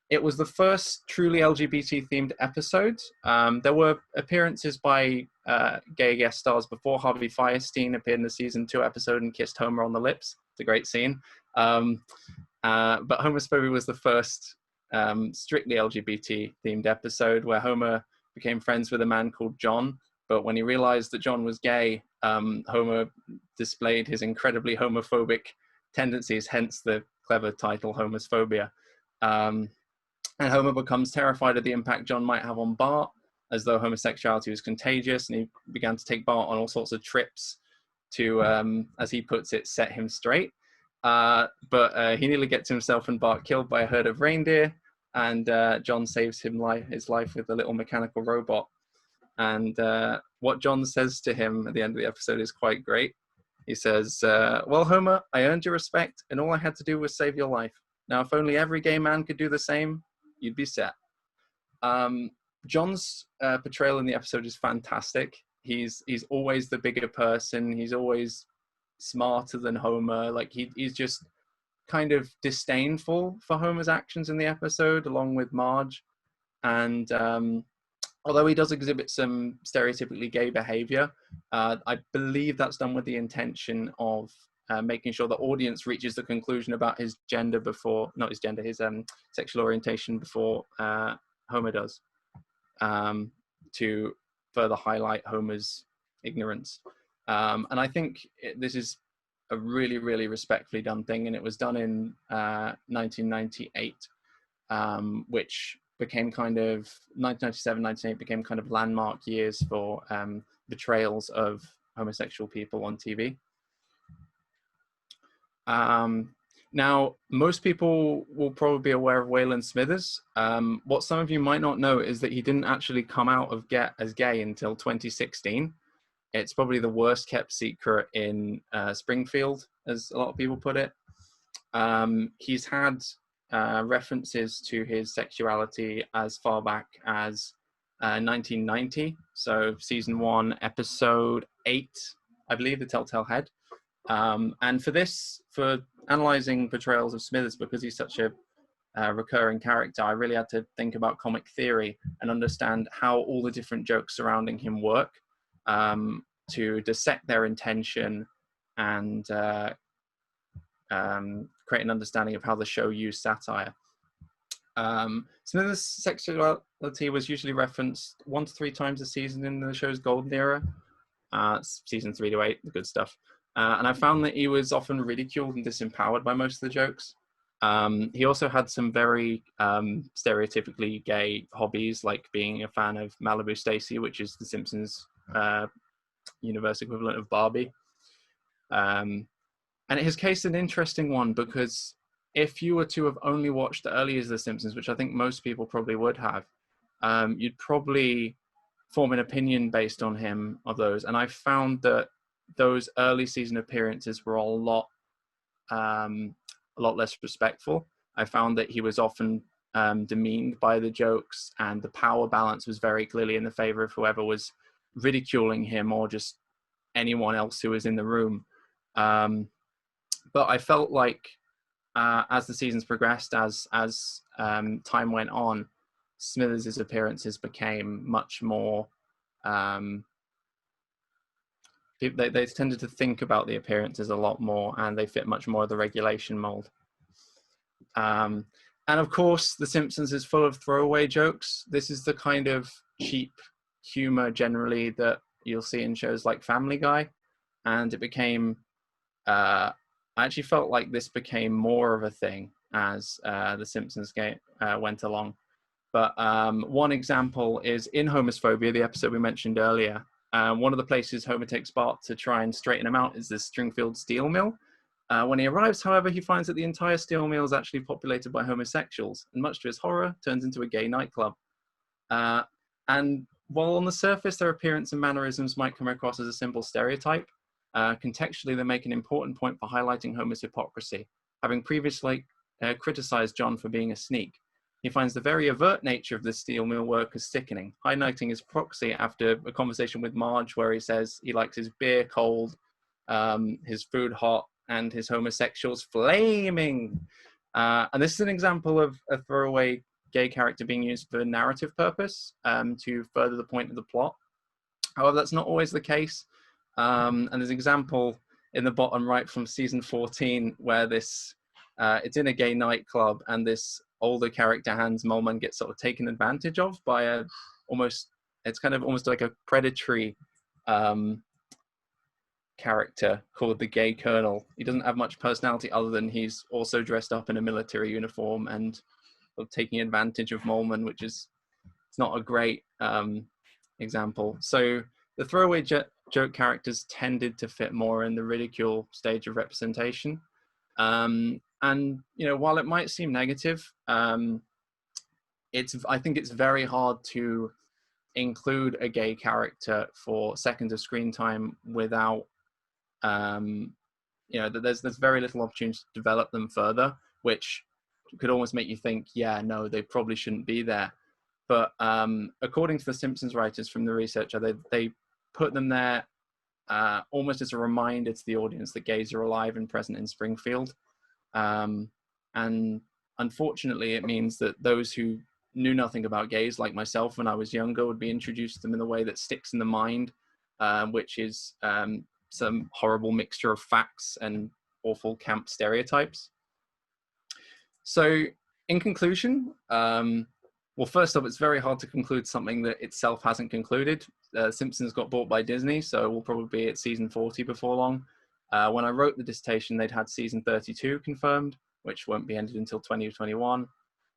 It was the first truly LGBT themed episode. There were appearances by gay guest stars before. Harvey Fierstein appeared in the season 2 episode and kissed Homer on the lips. It's a great scene. But Homophobia was the first strictly LGBT themed episode where Homer became friends with a man called John. But when he realized that John was gay, Homer displayed his incredibly homophobic tendencies, hence the clever title Homophobia. And Homer becomes terrified of the impact John might have on Bart, as though homosexuality was contagious, and he began to take Bart on all sorts of trips to, as he puts it, set him straight. But he nearly gets himself and Bart killed by a herd of reindeer, and John saves his life with a little mechanical robot. And what John says to him at the end of the episode is quite great. He says, well, Homer, I earned your respect, and all I had to do was save your life. Now, if only every gay man could do the same, you'd be set. John's portrayal in the episode is fantastic. He's always the bigger person. He's always smarter than Homer. Like he's just kind of disdainful for Homer's actions in the episode, along with Marge. And although he does exhibit some stereotypically gay behavior, I believe that's done with the intention of making sure the audience reaches the conclusion about his gender before, not his gender, his sexual orientation before Homer does, to further highlight Homer's ignorance. And I think this is a really, really respectfully done thing, and it was done in 1998, which became kind of 1997, 1998 became kind of landmark years for betrayals of homosexual people on TV. Now, most people will probably be aware of Waylon Smithers. What some of you might not know is that he didn't actually come out as gay until 2016. It's probably the worst kept secret in Springfield, as a lot of people put it. He's had references to his sexuality as far back as 1990. So season 1, episode 8, I believe, The Telltale Head. And for analysing portrayals of Smithers, because he's such a recurring character, I really had to think about comic theory and understand how all the different jokes surrounding him work, to dissect their intention and create an understanding of how the show used satire. Smithers' sexuality was usually referenced 1 to 3 times a season in the show's golden era, season 3 to 8, the good stuff. And I found that he was often ridiculed and disempowered by most of the jokes. He also had some very stereotypically gay hobbies, like being a fan of Malibu Stacy, which is The Simpsons' universe equivalent of Barbie. And his case is an interesting one, because if you were to have only watched the early years of The Simpsons, which I think most people probably would have, you'd probably form an opinion based on him of those. And I found that those early season appearances were a lot less respectful. I found that he was often demeaned by the jokes, and the power balance was very clearly in the favor of whoever was ridiculing him, or just anyone else who was in the room. But I felt like as the seasons progressed, as time went on, Smithers' appearances became much more they tended to think about the appearances a lot more, and they fit much more of the regulation mold. And of course, The Simpsons is full of throwaway jokes. This is the kind of cheap humor generally that you'll see in shows like Family Guy. And it became, I actually felt like this became more of a thing as The Simpsons went along. But one example is in Homophobia, the episode we mentioned earlier. One of the places Homer takes Bart to try and straighten him out is the Stringfield steel mill. When he arrives, however, he finds that the entire steel mill is actually populated by homosexuals, and much to his horror, turns into a gay nightclub. And while on the surface their appearance and mannerisms might come across as a simple stereotype, contextually they make an important point for highlighting Homer's hypocrisy. Having previously criticized John for being a sneak, he finds the very overt nature of the steel mill workers sickening, highlighting his hypocrisy after a conversation with Marge where he says he likes his beer cold, his food hot, and his homosexuals flaming. And this is an example of a throwaway gay character being used for narrative purpose, to further the point of the plot. However, that's not always the case. And there's an example in the bottom right from season 14 where it's in a gay nightclub, and this older character, Hans Moleman, gets sort of taken advantage of by it's kind of almost like a predatory character called the Gay Colonel. He doesn't have much personality other than he's also dressed up in a military uniform and sort of taking advantage of Moleman, which is, it's not a great example. So the throwaway joke characters tended to fit more in the ridicule stage of representation. And while it might seem negative, I think it's very hard to include a gay character for seconds of screen time without there's very little opportunity to develop them further, which could almost make you think, yeah, no, they probably shouldn't be there. But according to the Simpsons writers from the research, they put them there almost as a reminder to the audience that gays are alive and present in Springfield. And unfortunately, it means that those who knew nothing about gays, like myself when I was younger, would be introduced to them in a way that sticks in the mind, which is some horrible mixture of facts and awful camp stereotypes. So in conclusion, well, first up, it's very hard to conclude something that itself hasn't concluded. Simpsons got bought by Disney, so we'll probably be at season 40 before long. When I wrote the dissertation, they'd had season 32 confirmed, which won't be ended until 2021.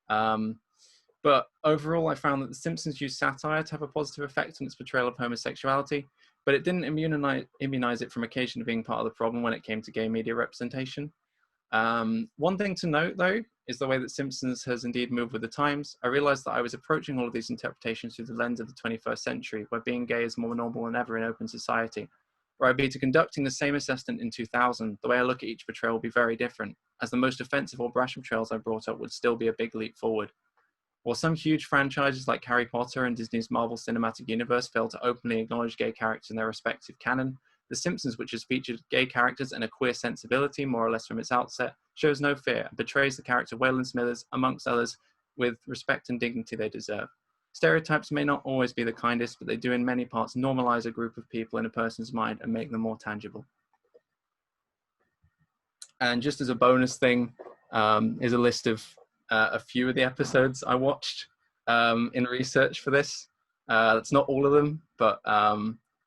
But overall, I found that The Simpsons used satire to have a positive effect on its portrayal of homosexuality, but it didn't immunize it from occasionally being part of the problem when it came to gay media representation. One thing to note, though, is the way that Simpsons has indeed moved with the times. I realized that I was approaching all of these interpretations through the lens of the 21st century, where being gay is more normal than ever in open society. Were I be to conducting the same assessment in 2000, the way I look at each portrayal will be very different, as the most offensive or brash portrayals I brought up would still be a big leap forward. While some huge franchises like Harry Potter and Disney's Marvel Cinematic Universe fail to openly acknowledge gay characters in their respective canon, The Simpsons, which has featured gay characters and a queer sensibility more or less from its outset, shows no fear and portrays the character Waylon Smithers, amongst others, with respect and dignity they deserve. Stereotypes may not always be the kindest, but they do in many parts normalize a group of people in a person's mind and make them more tangible. And just as a bonus thing, is a list of a few of the episodes I watched in research for this. That's not all of them, but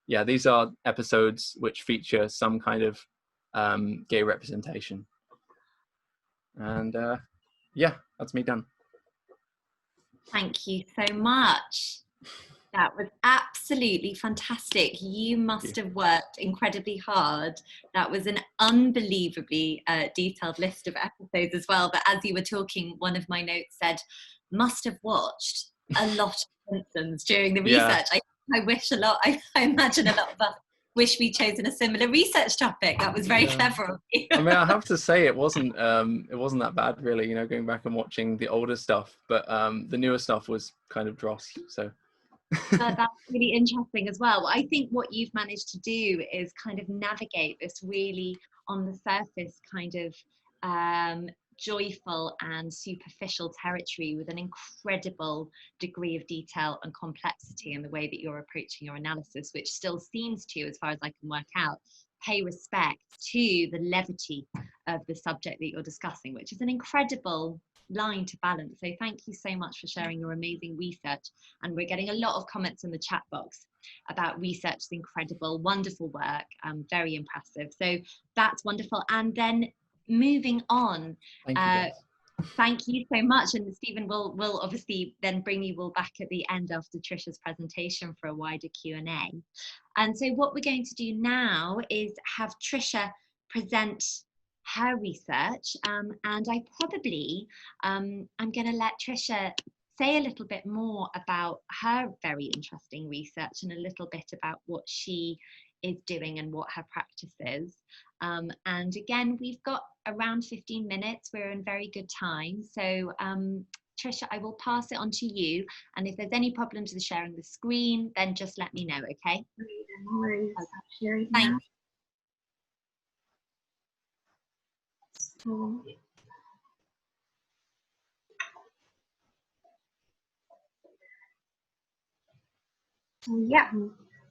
yeah, these are episodes which feature some kind of gay representation. And yeah, that's me done. Thank you so much. That was absolutely fantastic. You must have worked incredibly hard. That was an unbelievably detailed list of episodes as well. But as you were talking, one of my notes said, must have watched a lot of Simpsons during the research. Yeah. I wish a lot, I imagine a lot of us wish we'd chosen a similar research topic. That was very clever of you. I mean, I have to say it wasn't that bad, really, you know, going back and watching the older stuff, but the newer stuff was kind of dross, so. That's really interesting as well. I think what you've managed to do is kind of navigate this really on the surface kind of joyful and superficial territory with an incredible degree of detail and complexity in the way that you're approaching your analysis, which still seems to, as far as I can work out, pay respect to the levity of the subject that you're discussing, which is an incredible line to balance. So thank you so much for sharing your amazing research. And we're getting a lot of comments in the chat box about research, incredible, wonderful work, very impressive. So that's wonderful. And then moving on, thank you so much. And Stephen will obviously then bring you all back at the end after Trisha's presentation for a wider Q&A. And so what we're going to do now is have Trisha present her research, and I probably I'm going to let Trisha say a little bit more about her very interesting research and a little bit about what she is doing and what her practice is. And again, we've got around 15 minutes. We're in very good time. So Trisha, I will pass it on to you. And if there's any problems with sharing the screen, then just let me know, okay? No worries. Okay. Thank you. Yeah,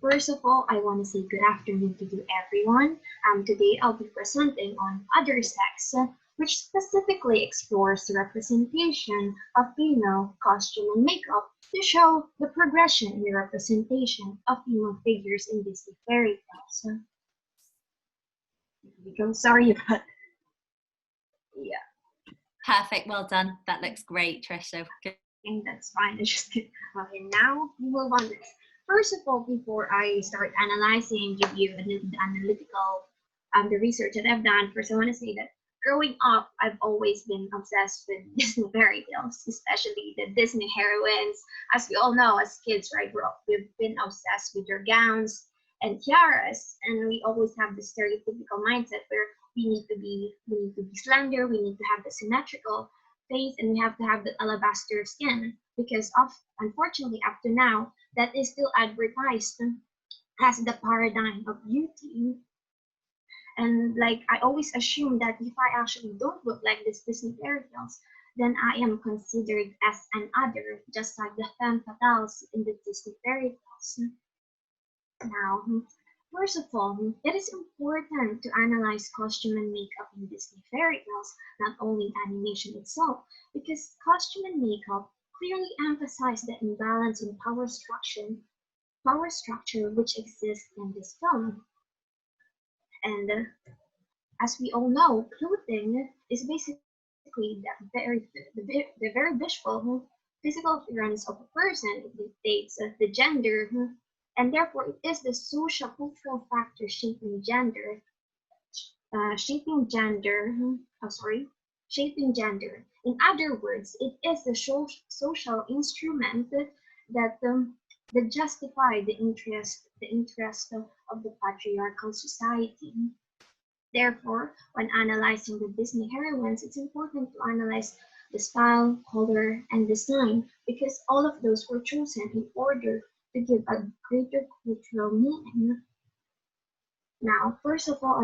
first of all, I want to say good afternoon to you everyone. Today I'll be presenting on Other Sex, which specifically explores the representation of female costume and makeup to show the progression in the representation of female figures in Disney fairy tales. I'm sorry, but yeah. Perfect, well done. That looks great, Trisha. Good. I think that's fine. It's just good. Okay, now we move on. First of all, before I start analyzing, give you the analytical, the research that I've done, first I want to say that growing up, I've always been obsessed with Disney fairy tales, especially the Disney heroines. As we all know, as kids, right, we've been obsessed with their gowns and tiaras, and we always have this stereotypical mindset where we need to be slender, we need to have the symmetrical face, and we have to have the alabaster skin, because unfortunately up to now that is still advertised as the paradigm of beauty. And like I always assume that if I actually don't look like this Disney fairy tales, then I am considered as an other, just like the femme fatales in the Disney fairy tales. Now, First of all, it is important to analyze costume and makeup in Disney fairy tales, not only animation itself, because costume and makeup clearly emphasize the imbalance in power structure which exists in this film. And as we all know, clothing is basically the very visual physical appearance of a person. It dictates the gender, and therefore it is the social cultural factor shaping gender. Shaping gender. In other words, it is the social instrument that justify the interest of the patriarchal society. Therefore, when analyzing the Disney heroines, it's important to analyze the style, color, and design because all of those were chosen in order to give a greater cultural meaning. Now, first of all,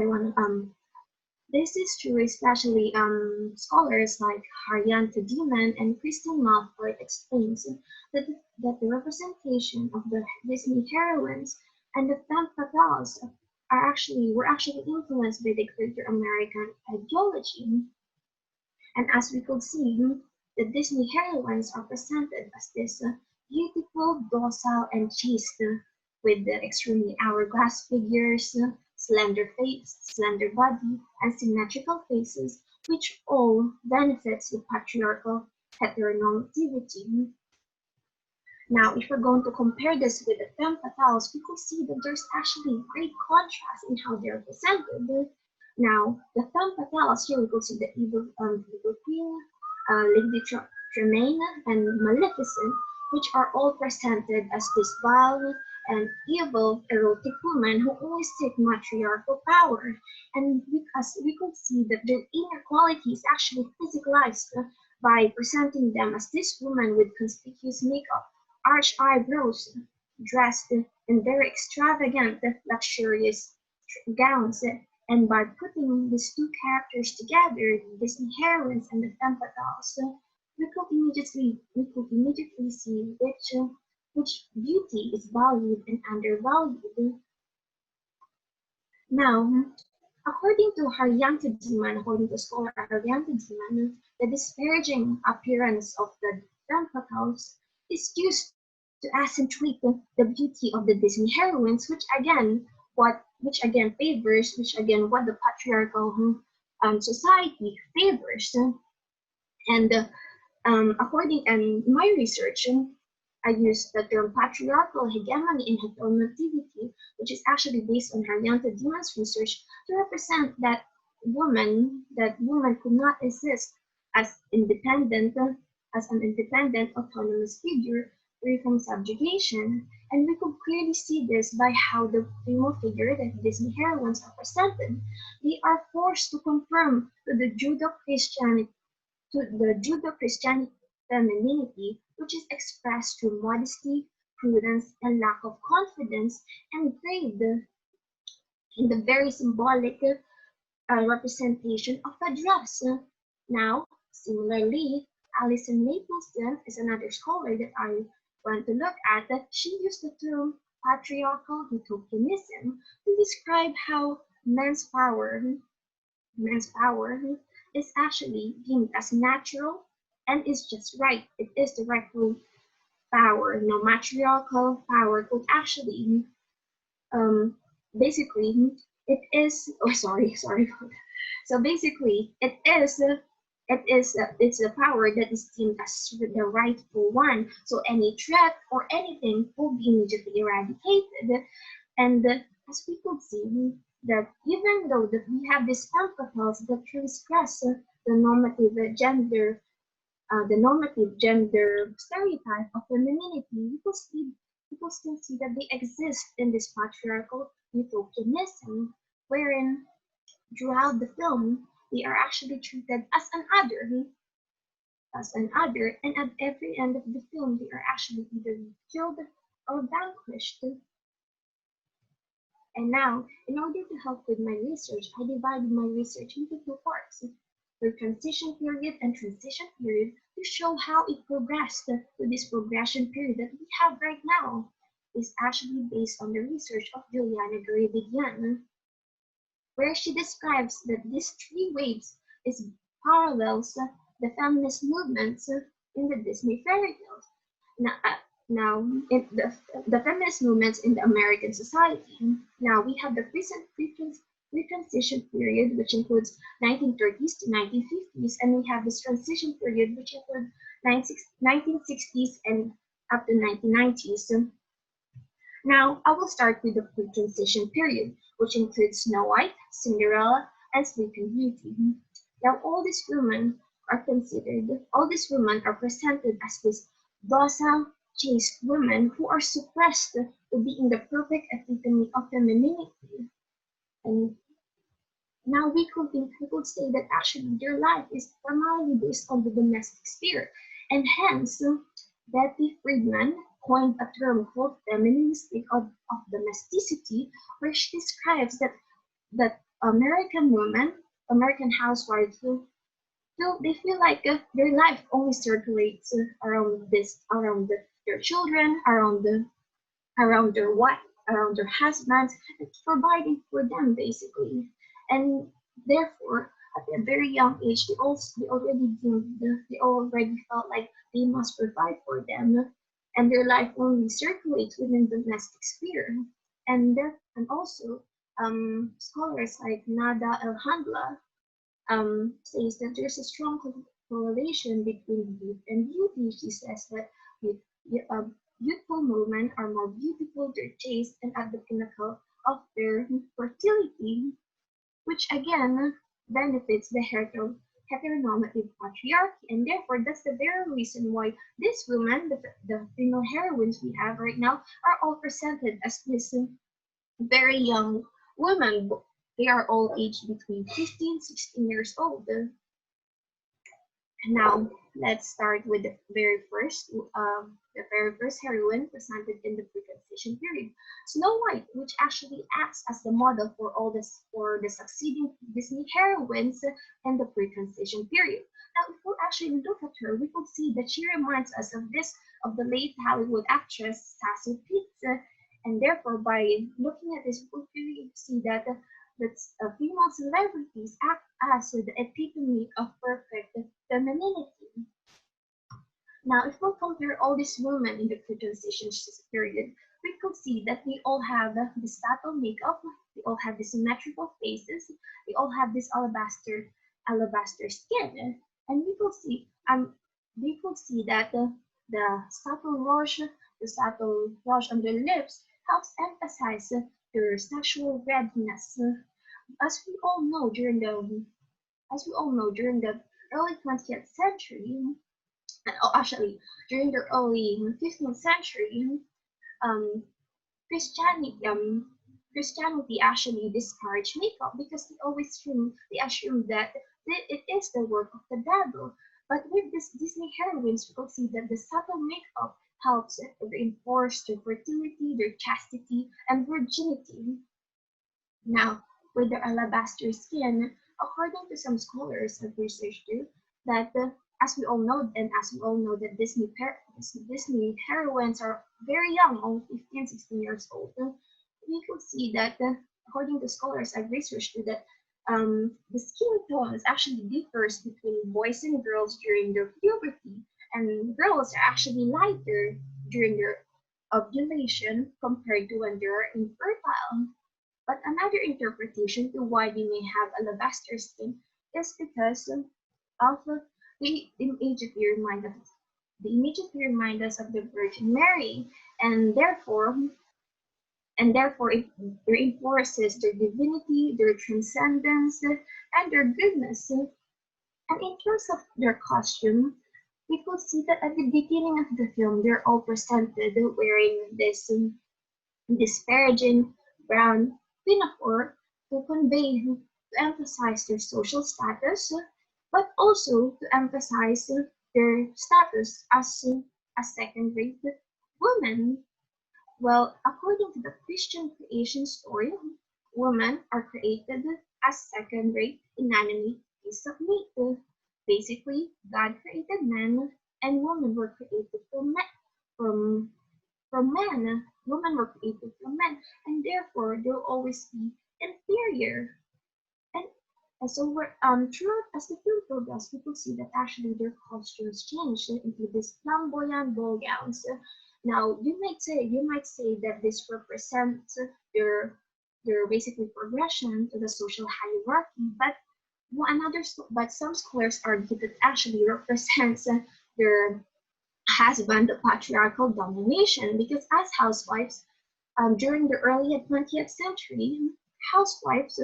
this is true, especially scholars like Haryanto Demon and Kristen Malford explains that the representation of the Disney heroines and the femme fatales were actually influenced by the greater American ideology. And as we could see, the Disney heroines are presented as this beautiful, docile, and chaste, with the extremely hourglass figures, slender face, slender body, and symmetrical faces, which all benefits the patriarchal heteronormativity. Now, if we're going to compare this with the femme fatales, we could see that there's actually great contrast in how they're presented. Now, the femme fatales, here we could see the evil queen, Lady Tremaine, and Maleficent, which are all presented as this vile and evil erotic woman who always seek matriarchal power. And as we could see that their inner quality is actually physicalized by presenting them as this woman with conspicuous makeup, arched eyebrows, dressed in very extravagant, luxurious gowns. And by putting these two characters together, the Disney heroines and the femme fatales, we could immediately see which beauty is valued and undervalued. Now, according to scholar Haryanto Demon, the disparaging appearance of the femme fatales is used to accentuate the beauty of the Disney heroines, which again what the patriarchal society favors. And according in my research, I used the term patriarchal hegemony and heteronormativity, which is actually based on Haryanto Demon's research, to represent that woman could not exist as an independent, autonomous figure free from subjugation. And we could clearly see this by how the female figure that Disney heroines are presented. They are forced to conform to the Judeo-Christian femininity, which is expressed through modesty, prudence, and lack of confidence, and engraved in the very symbolic representation of a dress. Now, similarly, Alison Mapleston is another scholar that I want to look at. That she used the term patriarchal utopianism to describe how men's power is actually deemed as natural and is just right. It is the rightful power. Now, matriarchal power could actually basically it is so basically it's the power that is deemed as the rightful one. So any threat or anything will be immediately eradicated. And as we could see that even though that we have these femme fatales that transgress the normative gender stereotype of femininity, we will still see that they exist in this patriarchal utopianism, wherein throughout the film they are actually treated as an other, and at every end of the film they are actually either killed or vanquished. And now, in order to help with my research, I divided my research into two parts: the transition period and transition period, to show how it progressed to this progression period that we have right now. is actually based on the research of Johanna, where she describes that these three waves is parallels the feminist movements in the Disney fairy tales. Now in the feminist movements in the American society. Now we have the pre-transition period, which includes 1930s to 1950s, and we have this transition period, which includes 1960s and up to 1990s. Now, I will start with the pre-transition period, which includes Snow White, Cinderella, and Sleeping Beauty. Now, all these women are presented as these docile, chaste women who are suppressed to be in the perfect epitome of femininity. And now we could say that actually their life is primarily based on the domestic sphere, and hence Betty Friedman coined a term called feministic of domesticity, where she describes that American women, American housewives, they feel like their life only circulates around their children, around their wife, around their husbands, and providing for them basically. And therefore, at a very young age, they already felt like they must provide for them, and their life only circulates within the domestic sphere. And also scholars like Nada El-Handla says that there's a strong correlation between youth and beauty. She says that youthful women are more beautiful, they're chaste, and at the pinnacle of their fertility, which again benefits the heteronormative patriarchy. And therefore, that's the very reason why these women, the female heroines we have right now, are all presented as this very young women. They are all aged between 15, 16 years old. Now, let's start with the very first heroine presented in the pre-transition period, Snow White, which actually acts as the model for the succeeding Disney heroines in the pre-transition period. Now, if we actually look at her, we could see that she reminds us of the late Hollywood actress Sassy Pitts, and therefore, by looking at this, we really see that female celebrities act as the epitome of perfect femininity. Now, if we compare all these women in the pre-transition period, we could see that they all have the subtle makeup, they all have the symmetrical faces, they all have this alabaster skin, and we could see that the subtle rouge on their lips helps emphasize their sexual readiness. As we all know, during the early 20th century, and actually during the early 15th century, Christianity actually discouraged makeup because they assumed that it is the work of the devil. But with this Disney heroines, we could see that the subtle makeup helps reinforce their fertility, their chastity, and virginity. Now, with their alabaster skin, according to some scholars have researched too, that as we all know that Disney heroines are very young, only 15, 16 years old, we could see that according to scholars I've researched too, that the skin tones actually differs between boys and girls during their puberty, and girls are actually lighter during their ovulation compared to when they're infertile. But another interpretation to why they may have alabaster skin is because of they immediately remind us of the Virgin Mary, and therefore it reinforces their divinity, their transcendence, and their goodness. And in terms of their costume, we could see that at the beginning of the film, they're all presented wearing this disparaging brown pinafore to emphasize their social status, but also to emphasize their status as second-rate women. Well, according to the Christian creation story, women are created as second-rate, inanimate piece of meat. Basically, God created men, and women were created from from men. Women were created from men, and therefore they'll always be inferior. And so we're throughout as the film progress, people see that actually their costumes changed into these flamboyant ball gowns. Now you might say that this represents their basically progression to the social hierarchy, but some scholars argue that actually represents their husband patriarchal domination, because as housewives during the early 20th century, housewives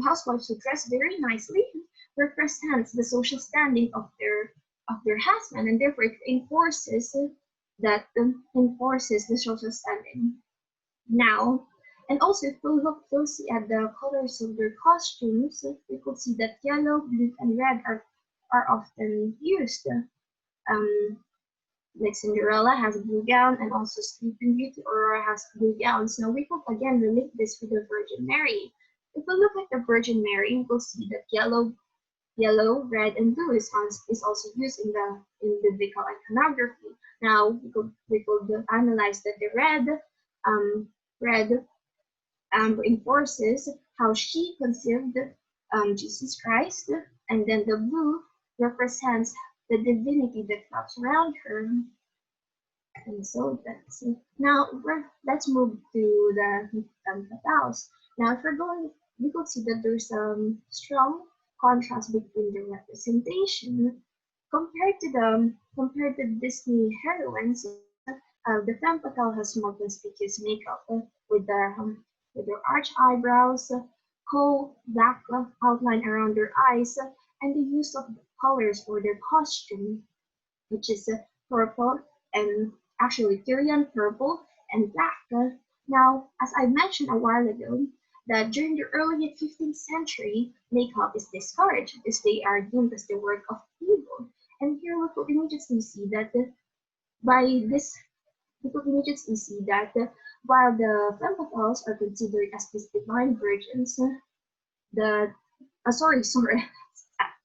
housewives who dress very nicely represents the social standing of their husband, and therefore it enforces the social standing. Now, and also if we look closely at the colors of their costumes, we could see that yellow, blue, and red are often used. Like Cinderella has a blue gown, and also Sleeping Beauty Aurora has blue gowns. Now we could again relate this with the Virgin Mary. If we look at the Virgin Mary, we'll see that yellow, red, and blue is also used in biblical iconography. Now we could analyze that the red reinforces how she conceived Jesus Christ, and then the blue represents the divinity that wraps around her. And so that's it. Now let's move to the petals. Now if we're going, we could see that there's some strong contrast between the representation compared to Disney heroines. The femme fatale has more conspicuous makeup with their arched eyebrows, coal black outline around their eyes, and the use of colors for their costume, which is purple and actually Tyrian purple and black. Now, as I mentioned a while ago, that during the early 15th century, makeup is discouraged because they are deemed as the work of evil. And here we could immediately see that while the femme fatales are considered as these divine virgins,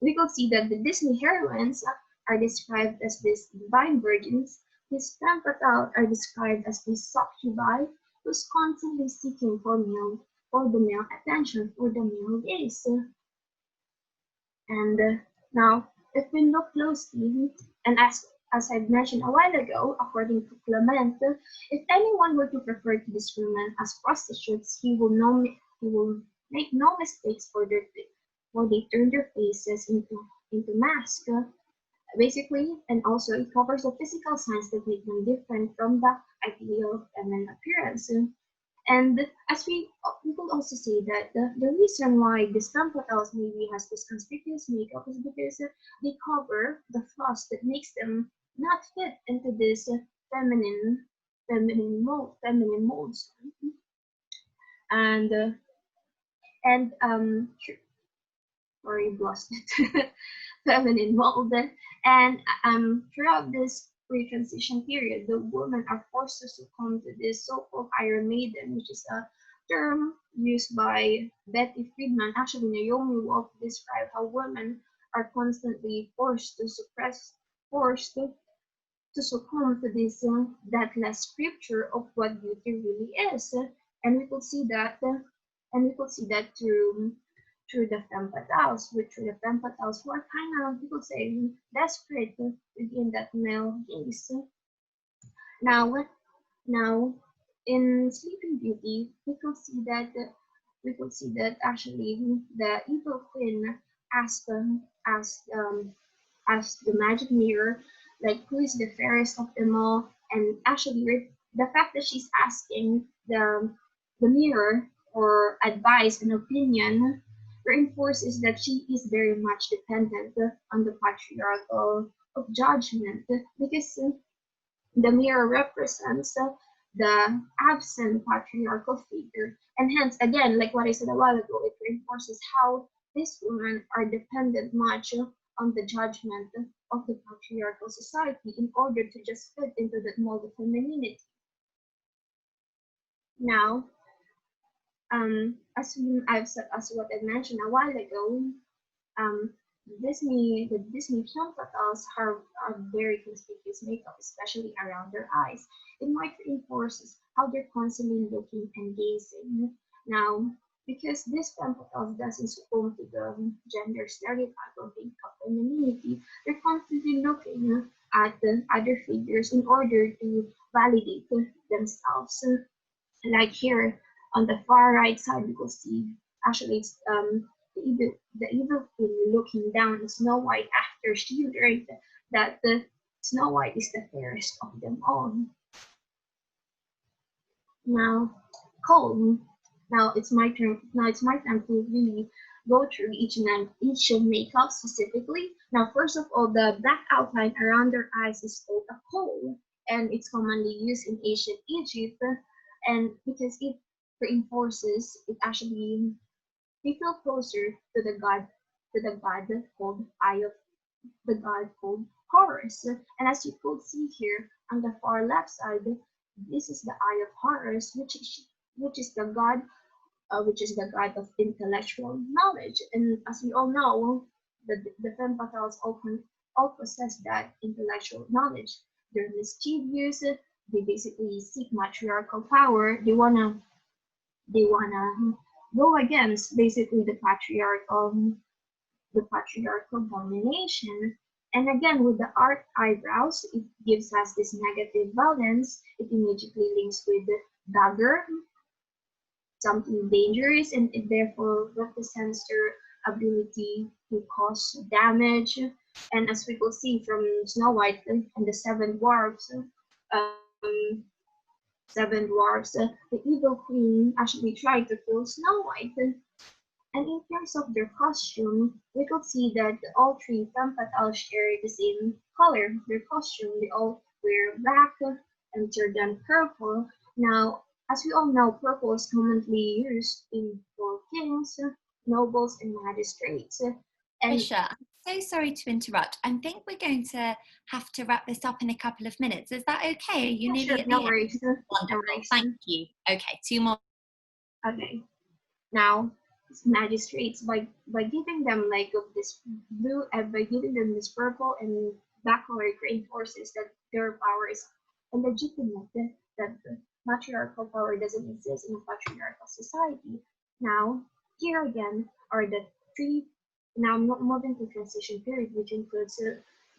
we could see that the Disney heroines are described as these divine virgins. These femme fatales are described as these succubi who's constantly seeking for the male attention, for the male gaze. And now, if we look closely, and as I mentioned a while ago, according to Clement, if anyone were to refer to these women as prostitutes, he will make no mistakes for they turn their faces into masks, basically, and also it covers the physical signs that make them different from the ideal feminine appearance. And as we could also say that the reason why this femme fatales maybe has this conspicuous makeup is because they cover the flaws that makes them not fit into this feminine molds. Sorry, lost it. Feminine mold. And throughout this pre-transition period, the women are forced to succumb to this so-called Iron Maiden, which is a term used by Betty Friedman. Actually, Naomi Wolf described how women are constantly forced to succumb to this deathless scripture of what beauty really is. And we could see that through the femme fatales, who are kind of, people say, desperate to gain that male gaze. Now in Sleeping Beauty, we could see that actually the evil queen asked the magic mirror, like, who is the fairest of them all, and actually the fact that she's asking the mirror for advice and opinion reinforces that she is very much dependent on the patriarchal of judgment, because the mirror represents the absent patriarchal figure, and hence, again, like what I said a while ago, it reinforces how these women are dependent much on the judgment of the patriarchal society in order to just fit into that mold of femininity. Now, as what I mentioned a while ago, the Disney film fatales are very conspicuous makeup, especially around their eyes. It might reinforce how they're constantly looking and gazing. Now, because this femme fatale doesn't succumb to the gender stereotype of makeup femininity, they're constantly looking at the other figures in order to validate themselves. Like here on the far right side, you will see actually it's the evil queen looking down at Snow White after she learned that the Snow White is the fairest of them all. Now, Cole. Now it's my turn. Now it's my time to really go through each makeup specifically. Now, first of all, the black outline around their eyes is called a kohl, and it's commonly used in ancient Egypt. And because it reinforces, it actually they feel closer to the god called Eye of the god called Horus. And as you could see here on the far left side, this is the Eye of Horus, which is the god of intellectual knowledge. And as we all know, the femme fatales all possess that intellectual knowledge. They're mischievous. They basically seek matriarchal power. They wanna go against basically the patriarchal domination. And again, with the arched eyebrows, it gives us this negative balance. It immediately links with the dagger, something dangerous, and it therefore represents their ability to cause damage. And as we will see from Snow White and the the evil queen actually tried to kill Snow White. And in terms of their costume, we could see that all three femme fatales share the same color. Their costume, they all wear black and then purple. Now, as we all know, purple is commonly used for kings, nobles, and magistrates. And Trisha, I'm so sorry to interrupt. I think we're going to have to wrap this up in a couple of minutes. Is that okay? Are you nearly sure, at the no end? worries. Wonderful. No worries. Thank you. Okay, 2 more. Okay. Now, magistrates by giving them like of this blue and by giving them this purple and black color, it reinforces that their power is illegitimate, that the matriarchal power doesn't exist in a patriarchal society. Now, here again are the three. Now moving to transition period, which includes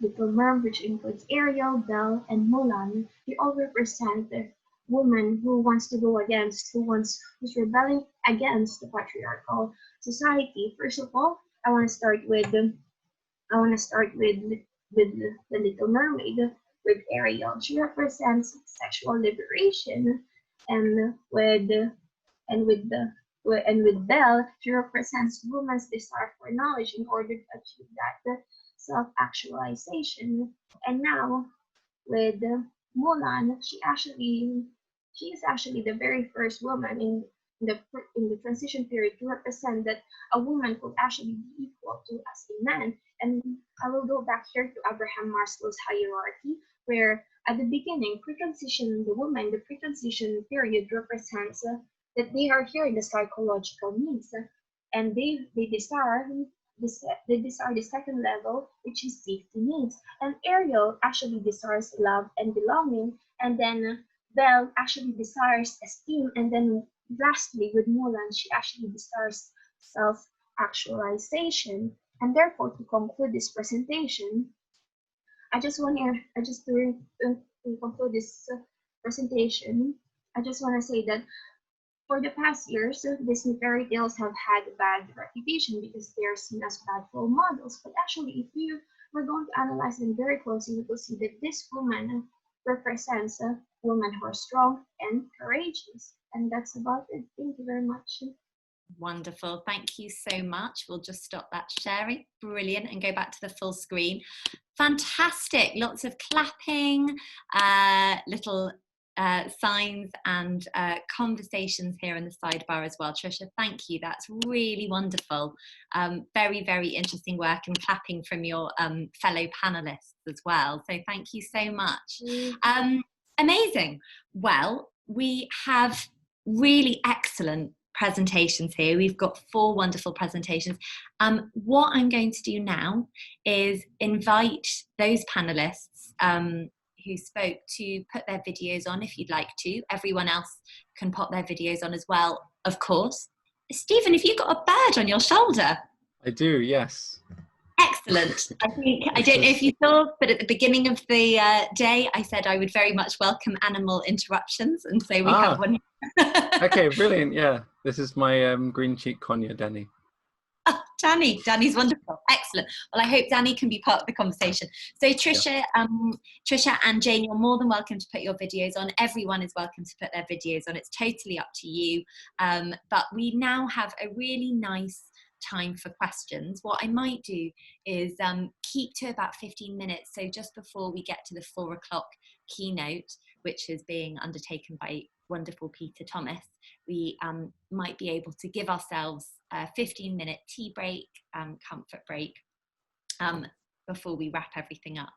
Little Mermaid, which includes Ariel, Belle, and Mulan. They all represent the woman who wants to go against, who's rebelling against the patriarchal society. First of all, I want to start with the Little Mermaid, with Ariel. She represents sexual liberation, and with Belle, she represents woman's desire for knowledge in order to achieve that self-actualization. And now with Mulan, she is actually the very first woman in the transition period to represent that a woman could actually be equal to as a man. And I will go back here to Abraham Maslow's hierarchy, where at the beginning, the pre-transition period represents that they are here in the psychological needs, and they desire the second level, which is safety needs. And Ariel actually desires love and belonging, and then Belle actually desires esteem, and then lastly with Mulan, she actually desires self-actualization. And therefore, to conclude this presentation, to conclude this presentation, I just want to say that for the past years, Disney fairy tales have had a bad reputation because they are seen as bad role models. But actually, if we're going to analyze them very closely, we will see that this woman represents a woman who are strong and courageous. And that's about it. Thank you very much. Wonderful. Thank you so much. We'll just stop that sharing. Brilliant. And go back to the full screen. Fantastic. Lots of clapping, little signs and conversations here in the sidebar as well. Trisha, thank you. That's really wonderful. Very, very interesting work, and clapping from your fellow panelists as well. So thank you so much. Amazing. Well, we have really excellent presentations here. We've got 4 wonderful presentations. What I'm going to do now is invite those panelists who spoke to put their videos on if you'd like to. Everyone else can pop their videos on as well, of course. Stephen, have you got a bird on your shoulder? I do, yes. Excellent. I don't know if you saw, but at the beginning of the day, I said I would very much welcome animal interruptions, and so we have one. Okay, brilliant. Yeah, this is my green cheek conure, Danny. Oh, Danny's wonderful. Excellent. Well, I hope Danny can be part of the conversation. So Trisha, Trisha and Jayne, you're more than welcome to put your videos on. Everyone is welcome to put their videos on. It's totally up to you. But we now have a really nice time for questions. What I might do is keep to about 15 minutes. So just before we get to the 4 o'clock keynote, which is being undertaken by wonderful Peter Thomas, we might be able to give ourselves a 15-minute tea break, comfort break, before we wrap everything up.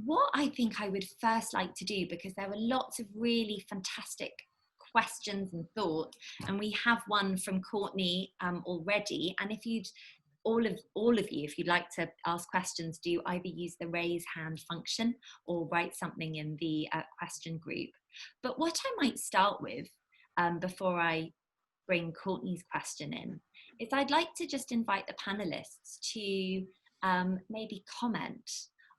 What I think I would first like to do, because there were lots of really fantastic questions and thoughts, and we have one from Courtney already, and if you'd all of you, if you'd like to ask questions, do either use the raise hand function or write something in the question group. But what I might start with before I bring Courtney's question in is I'd like to just invite the panelists to maybe comment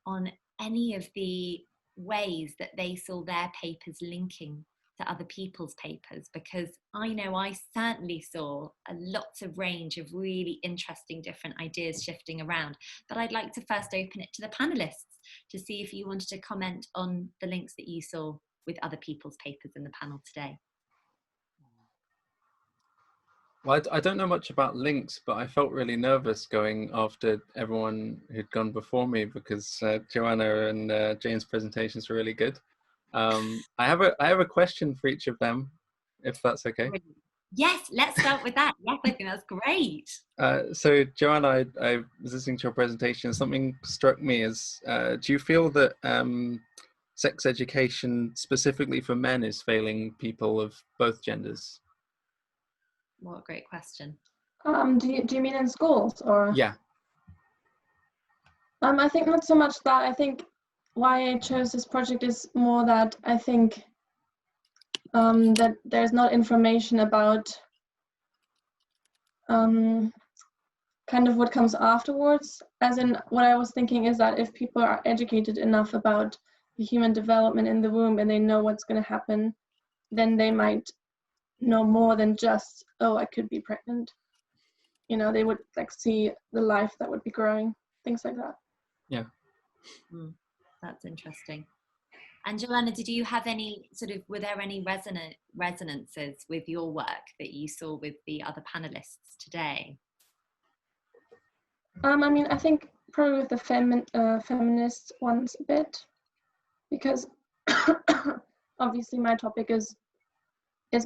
on any of the ways that they saw their papers linking to other people's papers, because I know I certainly saw a lots of range of really interesting different ideas shifting around. But I'd like to first open it to the panelists to see if you wanted to comment on the links that you saw with other people's papers in the panel today. Well, I don't know much about links, but I felt really nervous going after everyone who'd gone before me, because Johanna and Jayne's presentations were really good. I have a question for each of them, if that's okay. Yes, let's start with that. Yes, I think that's great. So Johanna, I was listening to your presentation. Something struck me as, do you feel that sex education specifically for men is failing people of both genders? What a great question. Do you mean in schools, or? Yeah. I think not so much that. I think why I chose this project is more that I think that there's not information about kind of what comes afterwards. As in, what I was thinking is that if people are educated enough about the human development in the womb and they know what's going to happen, then they might know more than just, oh, I could be pregnant. You know, they would like see the life that would be growing, things like that. Yeah. That's interesting. And Johanna, did you have any were there any resonances with your work that you saw with the other panelists today? I mean, I think probably with the feminist ones a bit, because obviously my topic is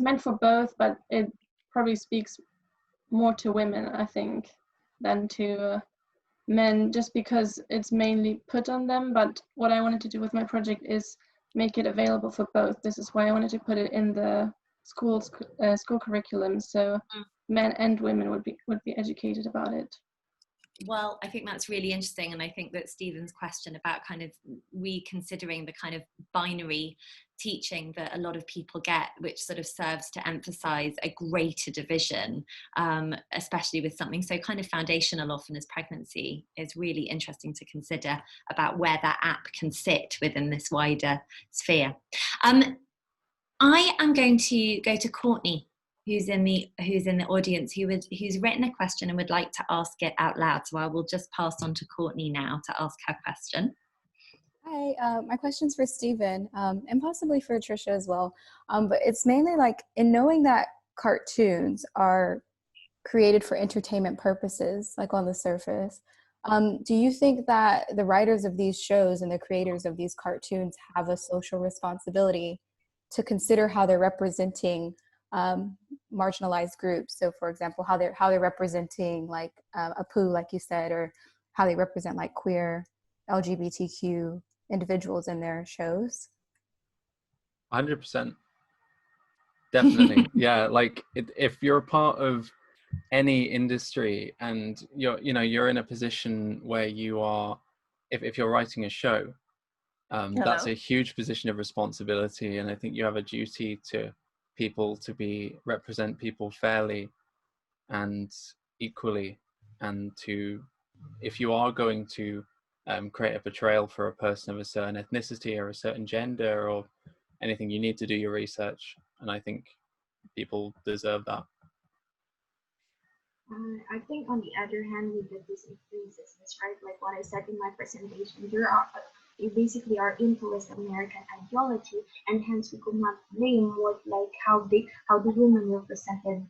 meant for both, but it probably speaks more to women, I think, than to men, just because it's mainly put on them. But what I wanted to do with my project is make it available for both. This is why I wanted to put it in the school curriculum, so men and women would be educated about it. Well, I think that's really interesting, and I think that Stephen's question about kind of reconsidering the kind of binary teaching that a lot of people get, which sort of serves to emphasize a greater division, especially with something so kind of foundational often as pregnancy, is really interesting to consider about where that app can sit within this wider sphere. I am going to go to Courtney, who's in the audience, who's written a question and would like to ask it out loud. So I will just pass on to Courtney now to ask her question. Hi, my question's for Stephen, and possibly for Trisha as well. But it's mainly like, in knowing that cartoons are created for entertainment purposes, like on the surface, do you think that the writers of these shows and the creators of these cartoons have a social responsibility to consider how they're representing marginalized groups? So for example, how they're representing like a poo, like you said, or how they represent like queer LGBTQ individuals in their shows? 100%. Definitely. Yeah, like if you're a part of any industry and you're in a position where you are, if you're writing a show, that's a huge position of responsibility, and I think you have a duty to people to represent people fairly and equally, and to, if you are going to create a portrayal for a person of a certain ethnicity or a certain gender or anything, you need to do your research, and I think people deserve that. I think on the other hand, with the disinfluences, right? Like what I said in my presentation, you basically are influenced American ideology, and hence we could not blame how the women were presented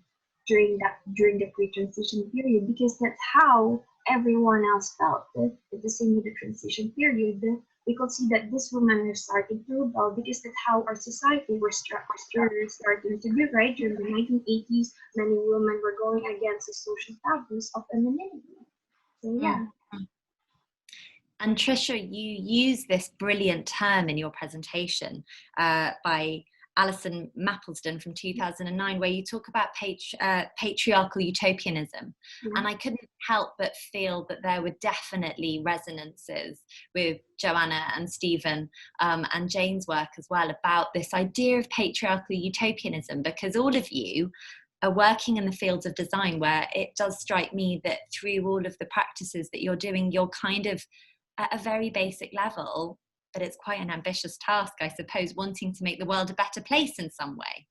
during the pre-transition period, because that's how everyone else felt. At the same with the transition period, we could see that these women are starting to rebel, because that's how our society was starting to be, right? During the 1980s, many women were going against the social taboos of femininity. So yeah. And Trisha, you use this brilliant term in your presentation by Alison Maplesden from 2009, where you talk about patriarchal utopianism. And I couldn't help but feel that there were definitely resonances with Johanna and Stephen and Jayne's work as well about this idea of patriarchal utopianism, because all of you are working in the fields of design, where it does strike me that through all of the practices that you're doing, you're kind of at a very basic level, but it's quite an ambitious task, I suppose, wanting to make the world a better place in some way.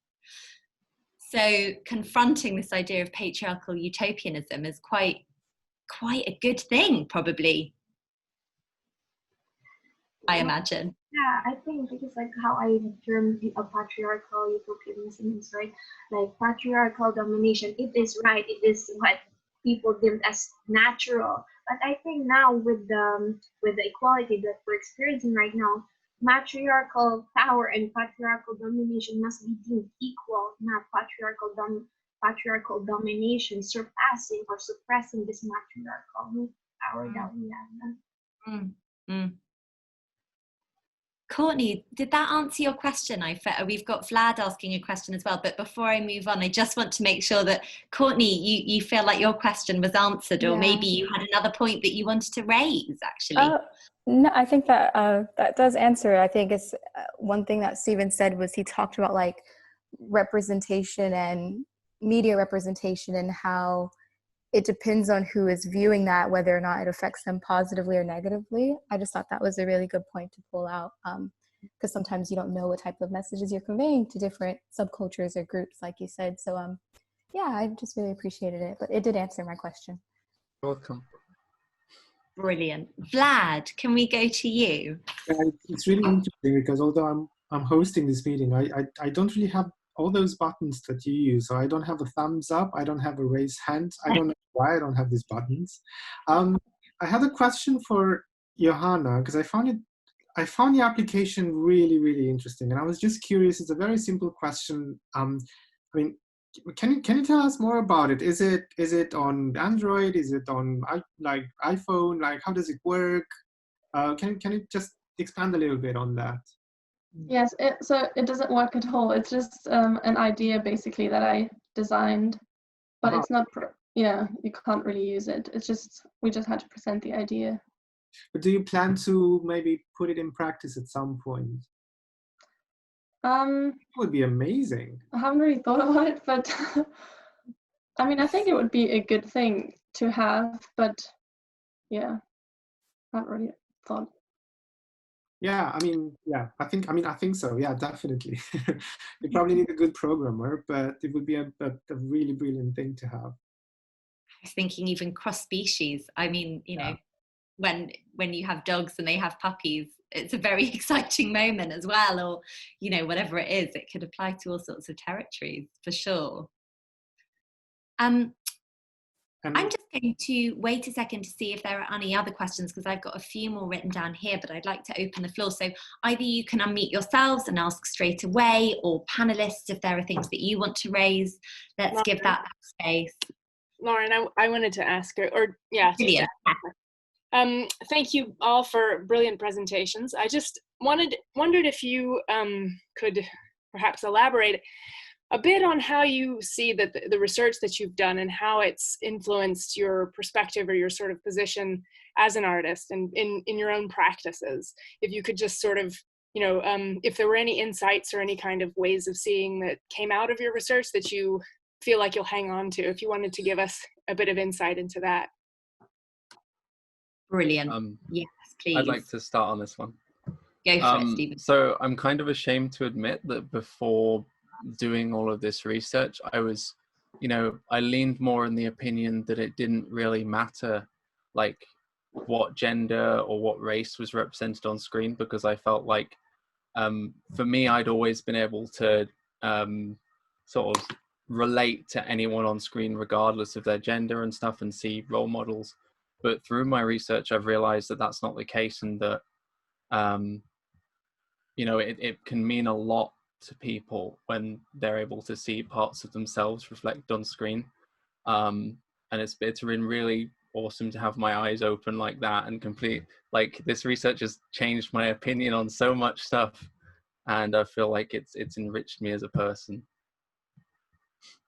So confronting this idea of patriarchal utopianism is quite a good thing, probably, I imagine. Yeah, I think because like how I termed a patriarchal utopianism is, right, like patriarchal domination, it is right, it is what people deem as natural. But I think now with the equality that we're experiencing right now, matriarchal power and patriarchal domination must be deemed equal, not patriarchal domination surpassing or suppressing this matriarchal power that we have. Courtney, did that answer your question? We've got Vlad asking a question as well, but before I move on, I just want to make sure that, Courtney, you feel like your question was answered, or maybe you had another point that you wanted to raise, actually. No, I think that that does answer it. I think it's one thing that Stephen said was he talked about like representation and media representation and how it depends on who is viewing that, whether or not it affects them positively or negatively. I just thought that was a really good point to pull out, because sometimes you don't know what type of messages you're conveying to different subcultures or groups, like you said. So yeah, I just really appreciated it, but it did answer my question. Welcome. Brilliant. Vlad, can we go to you? It's really interesting because although I'm hosting this meeting, I don't really have all those buttons that you use. So I don't have a thumbs up, I don't have a raised hand. I don't know why I don't have these buttons. I had a question for Johanna, because I found the application really, really interesting. And I was just curious, it's a very simple question. I mean, can you tell us more about it? Is it on Android? Is it on like iPhone? Like, how does it work? Can you just expand a little bit on that? Yes, so it doesn't work at all. It's just an idea basically that I designed, but it's not. You can't really use it. It's just we just had to present the idea. But do you plan to maybe put it in practice at some point? It would be amazing. I haven't really thought about it, but I mean, I think it would be a good thing to have, but yeah, I haven't really thought. Yeah, I think so. Yeah, definitely. You probably need a good programmer, but it would be a really brilliant thing to have. I was thinking even cross-species. I mean, you know, when you have dogs and they have puppies, it's a very exciting moment as well, or, you know, whatever it is, it could apply to all sorts of territories for sure. I'm just going to wait a second to see if there are any other questions, because I've got a few more written down here, but I'd like to open the floor. So either you can unmute yourselves and ask straight away, or panelists, if there are things that you want to raise, let's Lauren, give that space. Lauren, I wanted to ask her, thank you all for brilliant presentations. I just wondered if you could perhaps elaborate. a bit on how you see that the research that you've done and how it's influenced your perspective or your sort of position as an artist and in your own practices. If you could just sort of, you know, if there were any insights or any kind of ways of seeing that came out of your research that you feel like you'll hang on to, if you wanted to give us a bit of insight into that. Brilliant. Yes, please. I'd like to start on this one. Go for it, Stephen. So I'm kind of ashamed to admit that before doing all of this research, I was, you know, I leaned more in the opinion that it didn't really matter, like, what gender or what race was represented on screen, because I felt like, for me, I'd always been able to sort of relate to anyone on screen regardless of their gender and stuff and see role models. But through my research, I've realized that that's not the case, and that, you know, it can mean a lot to people when they're able to see parts of themselves reflected on screen. And it's been really awesome to have my eyes open like that, and complete, like, this research has changed my opinion on so much stuff, and I feel like it's enriched me as a person.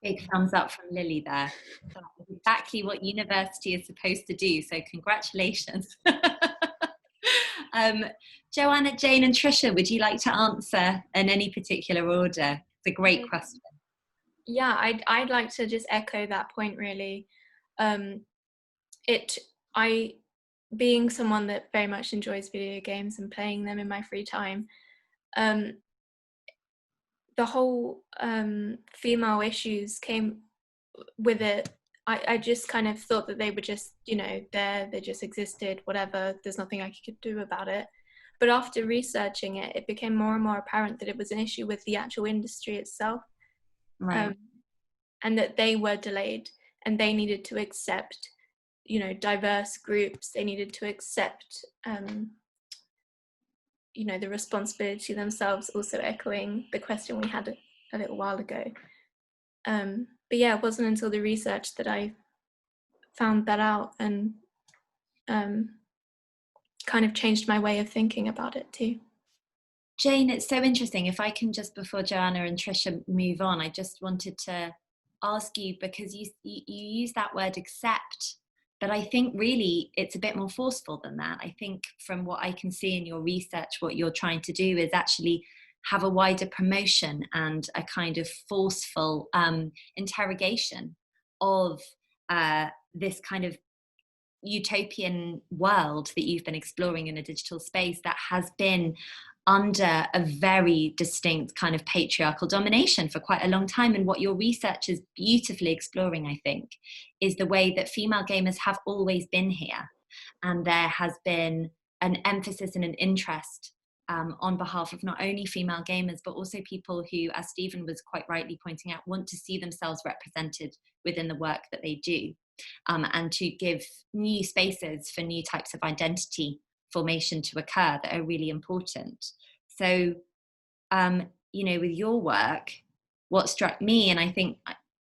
Big thumbs up from Lily there. That's exactly what university is supposed to do, so congratulations. Johanna, Jayne and Trisha, would you like to answer in any particular order? It's a great question. Yeah, I'd like to just echo that point, really. Being someone that very much enjoys video games and playing them in my free time, the whole female issues came with it. I just kind of thought that they were just, you know, they just existed, whatever, there's nothing I could do about it. But after researching it, it became more and more apparent that it was an issue with the actual industry itself. Right. And that they were delayed, and they needed to accept, you know, diverse groups. They needed to accept, you know, the responsibility themselves, also echoing the question we had a little while ago. But yeah, it wasn't until the research that I found that out, and kind of changed my way of thinking about it too. Jayne, it's so interesting. If I can just, before Johanna and Trisha move on, I just wanted to ask you, because you use that word accept, but I think really it's a bit more forceful than that. I think from what I can see in your research, what you're trying to do is actually have a wider promotion and a kind of forceful interrogation of this kind of utopian world that you've been exploring in a digital space that has been under a very distinct kind of patriarchal domination for quite a long time. And what your research is beautifully exploring, I think, is the way that female gamers have always been here. And there has been an emphasis and an interest on behalf of not only female gamers, but also people who, as Stephen was quite rightly pointing out, want to see themselves represented within the work that they do, and to give new spaces for new types of identity formation to occur that are really important. So, you know, with your work, what struck me, and I think,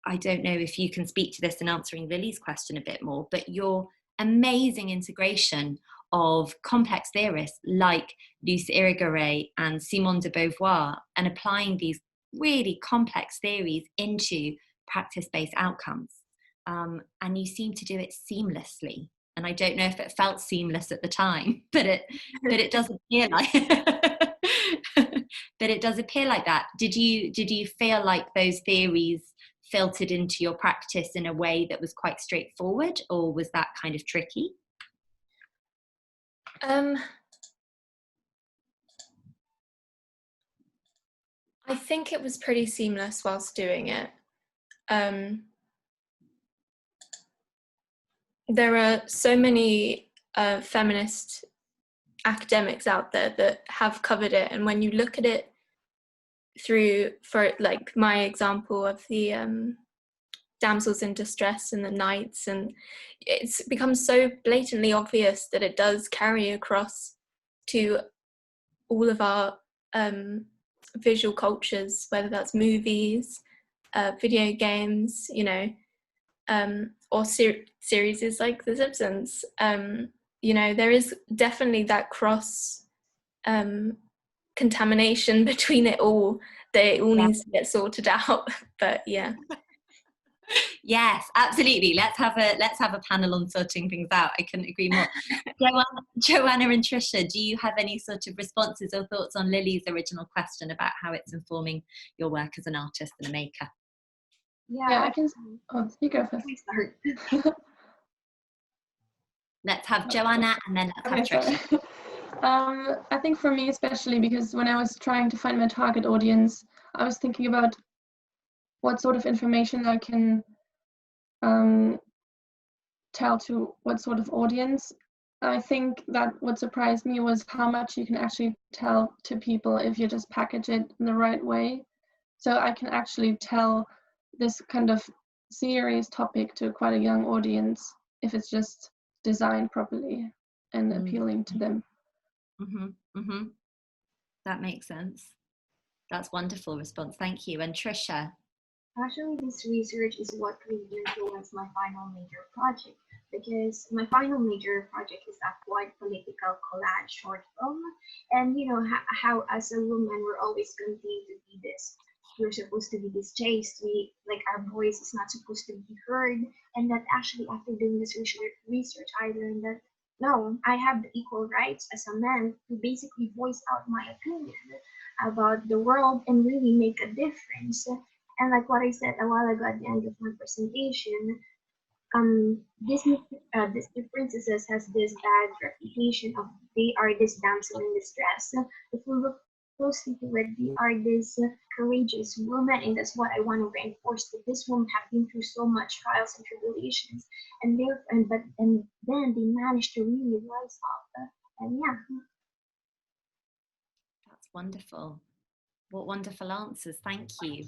I don't know if you can speak to this in answering Lily's question a bit more, but your amazing integration of complex theorists like Luce Irigaray and Simone de Beauvoir, and applying these really complex theories into practice-based outcomes. And you seem to do it seamlessly. And I don't know if it felt seamless at the time, but it does appear like but it does appear like that. Did you feel like those theories filtered into your practice in a way that was quite straightforward, or was that kind of tricky? I think it was pretty seamless whilst doing it. There are so many feminist academics out there that have covered it, and when you look at it through, for like my example of the damsels in distress and the knights, and it's become so blatantly obvious that it does carry across to all of our visual cultures, whether that's movies, video games, you know, or series like The Simpsons. You know, there is definitely that cross contamination between it all, that it all needs to get sorted out. But yeah. Yes, absolutely. Let's have a panel on sorting things out. I couldn't agree more. Johanna and Trisha, do you have any sort of responses or thoughts on Lily's original question about how it's informing your work as an artist and a maker? Yeah, I can. Oh, you go first. Please start. Let's have Johanna and then let's have Trisha. I think for me especially, because when I was trying to find my target audience, I was thinking about what sort of information I can tell to what sort of audience. I think that what surprised me was how much you can actually tell to people if you just package it in the right way. So I can actually tell this kind of serious topic to quite a young audience if it's just designed properly and appealing to them. That makes sense. That's wonderful response. Thank you. And Trisha? Actually, this research is what really influenced my final major project, because my final major project is a quite political collage short film. And you know how as a woman we're always continuing to be this. We're supposed to be this chaste. We like our voice is not supposed to be heard. And that actually after doing this research, I learned that no, I have the equal rights as a man to basically voice out my opinion about the world and really make a difference. And like what I said a while ago at the end of my presentation, Disney princesses has this bad reputation of they are this damsel in distress. If we look closely to it, they are this courageous woman, and that's what I want to reinforce. That this woman have been through so much trials and tribulations, and then they managed to really rise up. And yeah, that's wonderful. What wonderful answers. Thank you.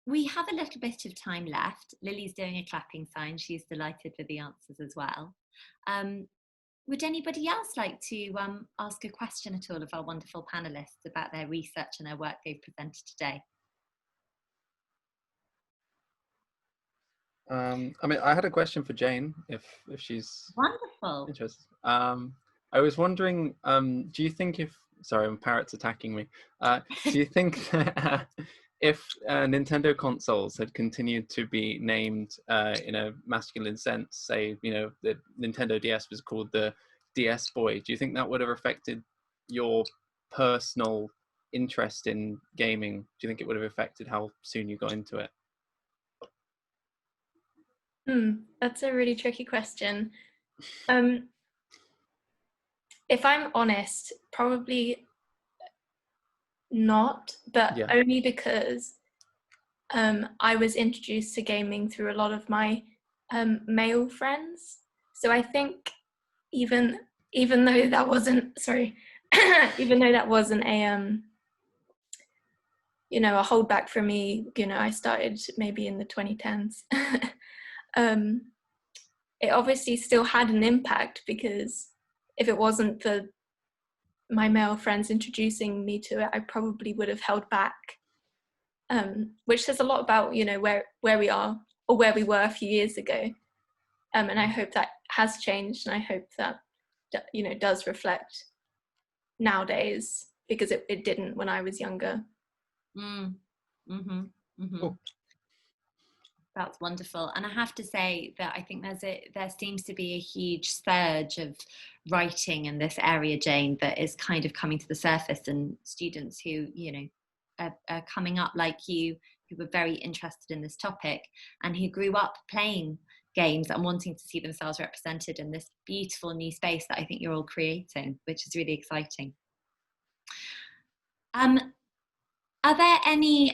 We have a little bit of time left. Lily's doing a clapping sign. She's delighted with the answers as well. Would anybody else like to ask a question at all of our wonderful panelists about their research and their work they've presented today? I mean, I had a question for Jayne, if she's wonderful interested. I was wondering, do you think sorry, parrot's attacking me. Do you think that if Nintendo consoles had continued to be named in a masculine sense, say, you know, the Nintendo DS was called the DS Boy, do you think that would have affected your personal interest in gaming? Do you think it would have affected how soon you got into it? That's a really tricky question. If I'm honest, probably not, but only because I was introduced to gaming through a lot of my male friends. So I think even though that wasn't even though that wasn't a you know, a holdback for me, you know, I started maybe in the 2010s. It obviously still had an impact, because if it wasn't for my male friends introducing me to it, I probably would have held back, which says a lot about, you know, where we are or where we were a few years ago. And I hope that has changed, and I hope that, you know, does reflect nowadays, because it didn't when I was younger. Cool. That's wonderful. And I have to say that I think there seems to be a huge surge of writing in this area, Jayne, that is kind of coming to the surface, and students who, you know, are coming up like you, who were very interested in this topic and who grew up playing games and wanting to see themselves represented in this beautiful new space that I think you're all creating, which is really exciting. Are there any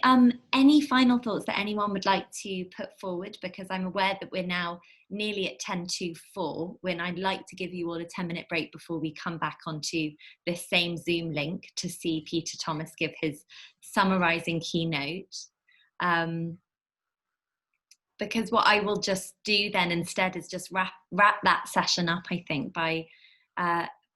final thoughts that anyone would like to put forward? Because I'm aware that we're now nearly at 10 to 4, when I'd like to give you all a 10-minute break before we come back onto this same Zoom link to see Peter Thomas give his summarising keynote. Because what I will just do then instead is just wrap that session up, I think, by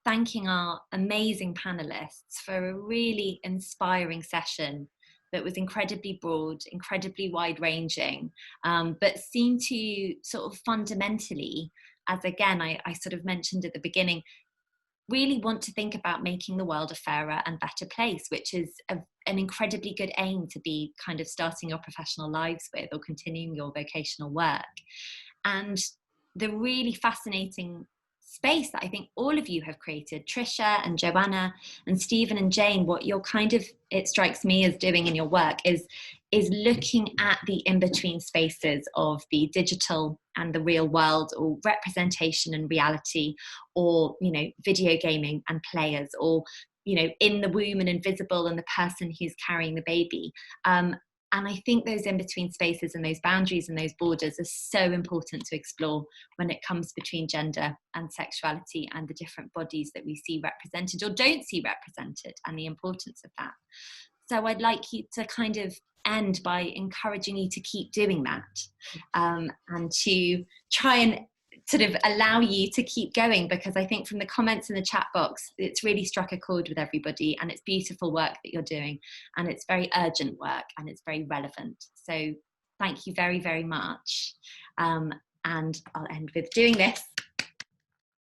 thanking our amazing panelists for a really inspiring session that was incredibly broad, incredibly wide-ranging, but seemed to sort of fundamentally, as again I sort of mentioned at the beginning, really want to think about making the world a fairer and better place, which is an incredibly good aim to be kind of starting your professional lives with, or continuing your vocational work. And the really fascinating space that I think all of you have created, Trisha and Johanna and Stephen and Jayne, what you're kind of, it strikes me as doing in your work is looking at the in-between spaces of the digital and the real world, or representation and reality, or, you know, video gaming and players, or, you know, in the womb and invisible and the person who's carrying the baby. And I think those in-between spaces and those boundaries and those borders are so important to explore when it comes between gender and sexuality and the different bodies that we see represented or don't see represented, and the importance of that. So I'd like you to kind of end by encouraging you to keep doing that, and to try and sort of allow you to keep going, because I think from the comments in the chat box, it's really struck a chord with everybody, and it's beautiful work that you're doing, and it's very urgent work, and it's very relevant. So thank you very, very much. And I'll end with doing this.